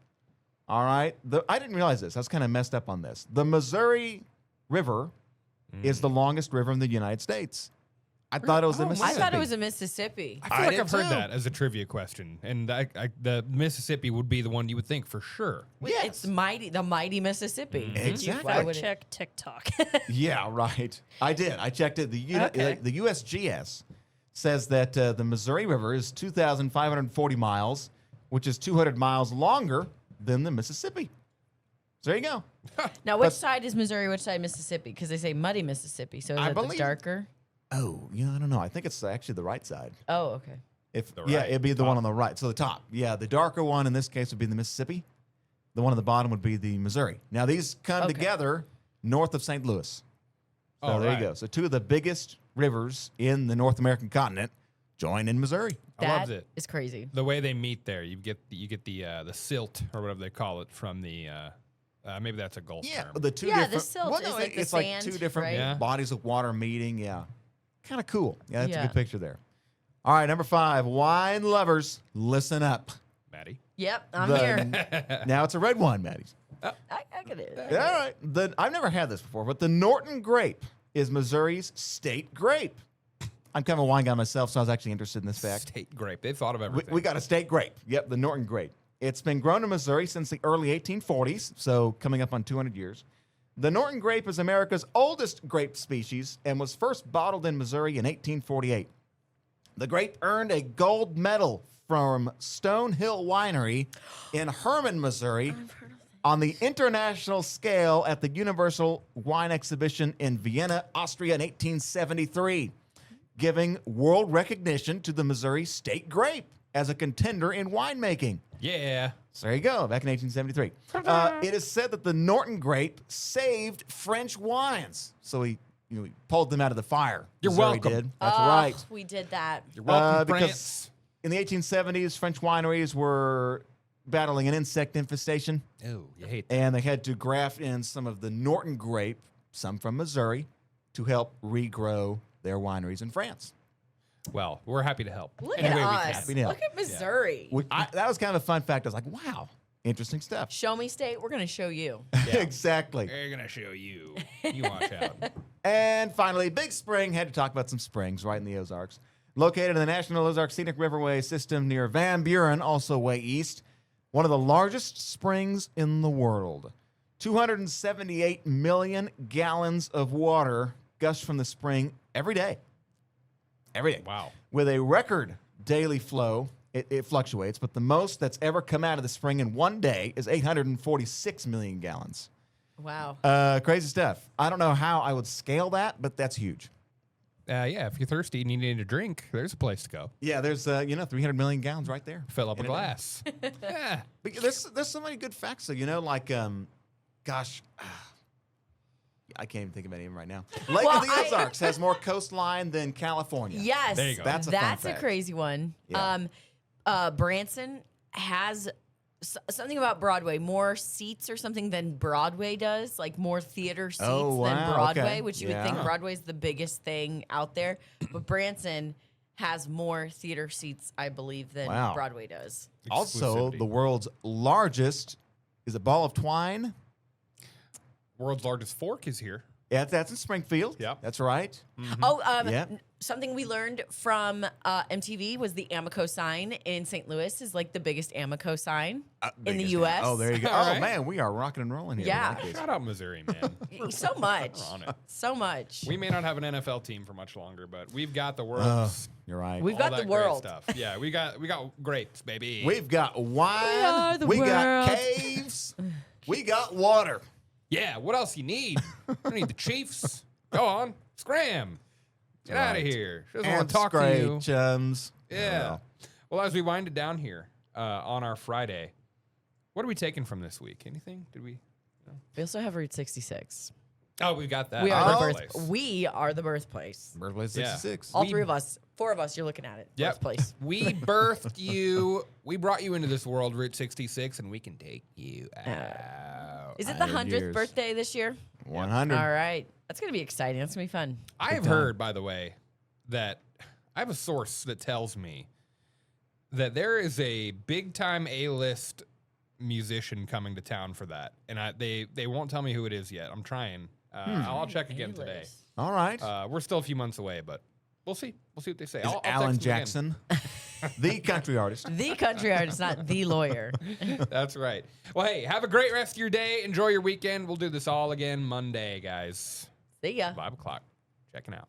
Speaker 1: All right. I didn't realize this. I was kind of messed up on this. The Missouri River is the longest river in the United States. I thought it was the
Speaker 3: I
Speaker 1: Mississippi.
Speaker 3: thought it was a Mississippi.
Speaker 2: I feel like
Speaker 1: did
Speaker 2: I've heard
Speaker 1: too.
Speaker 2: that as a trivia question, and the Mississippi would be the one you would think for sure.
Speaker 1: Yes.
Speaker 3: It's the mighty Mississippi.
Speaker 1: Exactly.
Speaker 3: Why would it?
Speaker 4: Check TikTok.
Speaker 1: Yeah, right. I did. I checked it. The USGS says that the Missouri River is 2,540 miles, which is 200 miles longer than the Mississippi. So there you go.
Speaker 3: Now, which side is Missouri? Which side Mississippi? Because they say muddy Mississippi. So is
Speaker 1: I
Speaker 3: it the
Speaker 1: believe-
Speaker 3: darker?
Speaker 1: Oh, I don't know. I think it's actually the right side.
Speaker 3: Oh, okay.
Speaker 2: right,
Speaker 1: It'd be the one on the right. So the top. Yeah, the darker one in this case would be the Mississippi. The one on the bottom would be the Missouri. Now these come
Speaker 3: Okay.
Speaker 1: together north of St. Louis. So
Speaker 2: Oh,
Speaker 1: there
Speaker 2: right.
Speaker 1: you go. So 2 of the biggest rivers in the North American continent join in Missouri.
Speaker 2: I
Speaker 3: That
Speaker 2: loved it.
Speaker 3: is crazy.
Speaker 2: The way they meet there, you get the silt or whatever they call it from the maybe that's a Gulf
Speaker 1: Yeah,
Speaker 2: term.
Speaker 1: the 2
Speaker 3: Yeah, the
Speaker 1: different.
Speaker 3: silt
Speaker 1: well,
Speaker 3: is
Speaker 1: no,
Speaker 3: like the
Speaker 1: it's
Speaker 3: sand,
Speaker 1: like 2 different
Speaker 3: right?
Speaker 2: Yeah.
Speaker 1: bodies of water meeting. Yeah, kind of cool. Yeah, that's a
Speaker 3: Yeah.
Speaker 1: good picture there. All right, number 5, wine lovers, listen up.
Speaker 2: Maddie.
Speaker 3: Yep, I'm
Speaker 1: The-
Speaker 3: here.
Speaker 1: Now it's a red wine, Maddie.
Speaker 3: I get it.
Speaker 1: All right. I've never had this before, but the Norton grape is Missouri's state grape. I'm kind of a wine guy myself, so I was actually interested in this fact.
Speaker 2: State grape. They've thought of
Speaker 1: We,
Speaker 2: everything.
Speaker 1: we got a state grape. Yep, the Norton grape. It's been grown in Missouri since the early 1840s, so coming up on 200 years. The Norton grape is America's oldest grape species and was first bottled in Missouri in 1848. The grape earned a gold medal from Stone Hill Winery in Hermann, Missouri, on the international scale at the Universal Wine Exhibition in Vienna, Austria in 1873, giving world recognition to the Missouri state grape as a contender in winemaking.
Speaker 2: yeah.
Speaker 1: So there you go, back in 1873. It is said that the Norton grape saved French wines. So he pulled them out of the fire.
Speaker 2: You're
Speaker 1: Missouri
Speaker 2: welcome.
Speaker 1: Did. That's
Speaker 3: Oh,
Speaker 1: right.
Speaker 3: We did that.
Speaker 2: You're welcome,
Speaker 1: Because
Speaker 2: France.
Speaker 1: in the 1870s, French wineries were battling an insect infestation,
Speaker 2: Oh, you hate that.
Speaker 1: and they had to graft in some of the Norton grape, some from Missouri, to help regrow their wineries in France.
Speaker 2: Well, we're happy to help.
Speaker 3: Look
Speaker 2: Any way we
Speaker 3: at
Speaker 2: can.
Speaker 3: us.
Speaker 1: Happy to help.
Speaker 3: Look at Missouri.
Speaker 1: That was kind of a fun fact. I was like, wow, interesting stuff.
Speaker 3: Show me state. We're going to show you.
Speaker 1: Exactly.
Speaker 2: They're gonna show you. You watch out.
Speaker 1: And finally, Big Spring. Had to talk about some springs right in the Ozarks. Located in the National Ozark Scenic Riverway system near Van Buren, also way east. One of the largest springs in the world. 278 million gallons of water gush from the spring every day. Everything.
Speaker 2: Wow.
Speaker 1: With a record daily flow, it fluctuates, but the most that's ever come out of the spring in one day is 846 million gallons.
Speaker 3: Wow.
Speaker 1: Crazy stuff. I don't know how I would scale that, but that's huge.
Speaker 2: Yeah, if you're thirsty and you need a drink, there's a place to go.
Speaker 1: Yeah, there's 300 million gallons right there.
Speaker 2: Fill up a
Speaker 1: In a day.
Speaker 2: glass. Yeah.
Speaker 1: But there's so many good facts, though. Like, gosh, I can't even think of any of them right now. Lake
Speaker 3: Well,
Speaker 1: of the Ozarks has more coastline than California.
Speaker 3: Yes.
Speaker 2: There you go.
Speaker 1: That's a fun
Speaker 3: That's a
Speaker 1: fact.
Speaker 3: crazy one.
Speaker 1: Yeah.
Speaker 3: Branson has something about Broadway, more seats or something than Broadway does, like more theater seats
Speaker 1: Oh,
Speaker 3: than
Speaker 1: wow,
Speaker 3: Broadway,
Speaker 1: okay.
Speaker 3: which you
Speaker 1: Yeah.
Speaker 3: would think Broadway's the biggest thing out there. But Branson has more theater seats, I believe, than
Speaker 1: Wow.
Speaker 3: Broadway does.
Speaker 1: Also,
Speaker 2: Exclusivity.
Speaker 1: the world's largest is a ball of twine.
Speaker 2: World's largest fork is here.
Speaker 1: Yeah, that's in Springfield.
Speaker 2: Yep.
Speaker 1: That's right.
Speaker 3: Oh,
Speaker 1: Yeah.
Speaker 3: something we learned from MTV was the Amoco sign in St. Louis is like the biggest Amoco sign in the
Speaker 1: Biggest
Speaker 3: U.S.
Speaker 1: Oh, there you go.
Speaker 2: All
Speaker 1: Oh,
Speaker 2: right.
Speaker 1: man, we are rocking and rolling here.
Speaker 3: Yeah.
Speaker 1: in that case.
Speaker 2: Shout out Missouri, man.
Speaker 3: So much.
Speaker 2: We're on it.
Speaker 3: So much.
Speaker 2: We may not have an NFL team for much longer, but we've got the world's
Speaker 1: You're right.
Speaker 3: We've
Speaker 2: all
Speaker 3: got the
Speaker 2: that great
Speaker 3: world.
Speaker 2: stuff. Yeah, we got grapes, baby.
Speaker 1: We've got wine.
Speaker 3: are the
Speaker 1: We got
Speaker 3: world.
Speaker 1: caves. We got water.
Speaker 2: Yeah, what else you need? You need the Chiefs. Go on, scram. Get out of
Speaker 1: Right.
Speaker 2: here. She doesn't
Speaker 1: And
Speaker 2: want to talk to
Speaker 1: great
Speaker 2: you.
Speaker 1: chums.
Speaker 2: Yeah. Well, as we wind it down here on our Friday, what are we taking from this week? Anything? Did we?
Speaker 3: We also have Route 66.
Speaker 2: Oh, we got that.
Speaker 3: We are the
Speaker 2: Birthplace.
Speaker 3: We are the birthplace.
Speaker 1: Birthplace
Speaker 2: Yeah.
Speaker 1: 66.
Speaker 3: All
Speaker 2: We-
Speaker 3: three of us, 4 of us, you're looking at it.
Speaker 2: Yep.
Speaker 3: Birthplace.
Speaker 2: We birthed you. We brought you into this world, Route 66, and we can take you out.
Speaker 3: Is it the
Speaker 1: 100
Speaker 3: 100th
Speaker 1: years.
Speaker 3: birthday this year?
Speaker 1: 100.
Speaker 3: All right. That's going to be exciting. That's going to be fun.
Speaker 2: I have
Speaker 1: time.
Speaker 2: heard, by the way, that I have a source that tells me that there is a big time A-list musician coming to town for that, and they won't tell me who it is yet. I'm trying. I'll check again today.
Speaker 3: A-list.
Speaker 1: All right.
Speaker 2: We're still a few months away, but we'll see. We'll see what they say.
Speaker 1: Is
Speaker 2: I'll
Speaker 1: Alan
Speaker 2: text them
Speaker 1: Jackson, the country artist.
Speaker 3: The country artist, not the lawyer.
Speaker 2: again. That's right. Well, hey, have a great rest of your day. Enjoy your weekend. We'll do this all again Monday, guys.
Speaker 3: See ya.
Speaker 2: 5 o'clock. Checking out.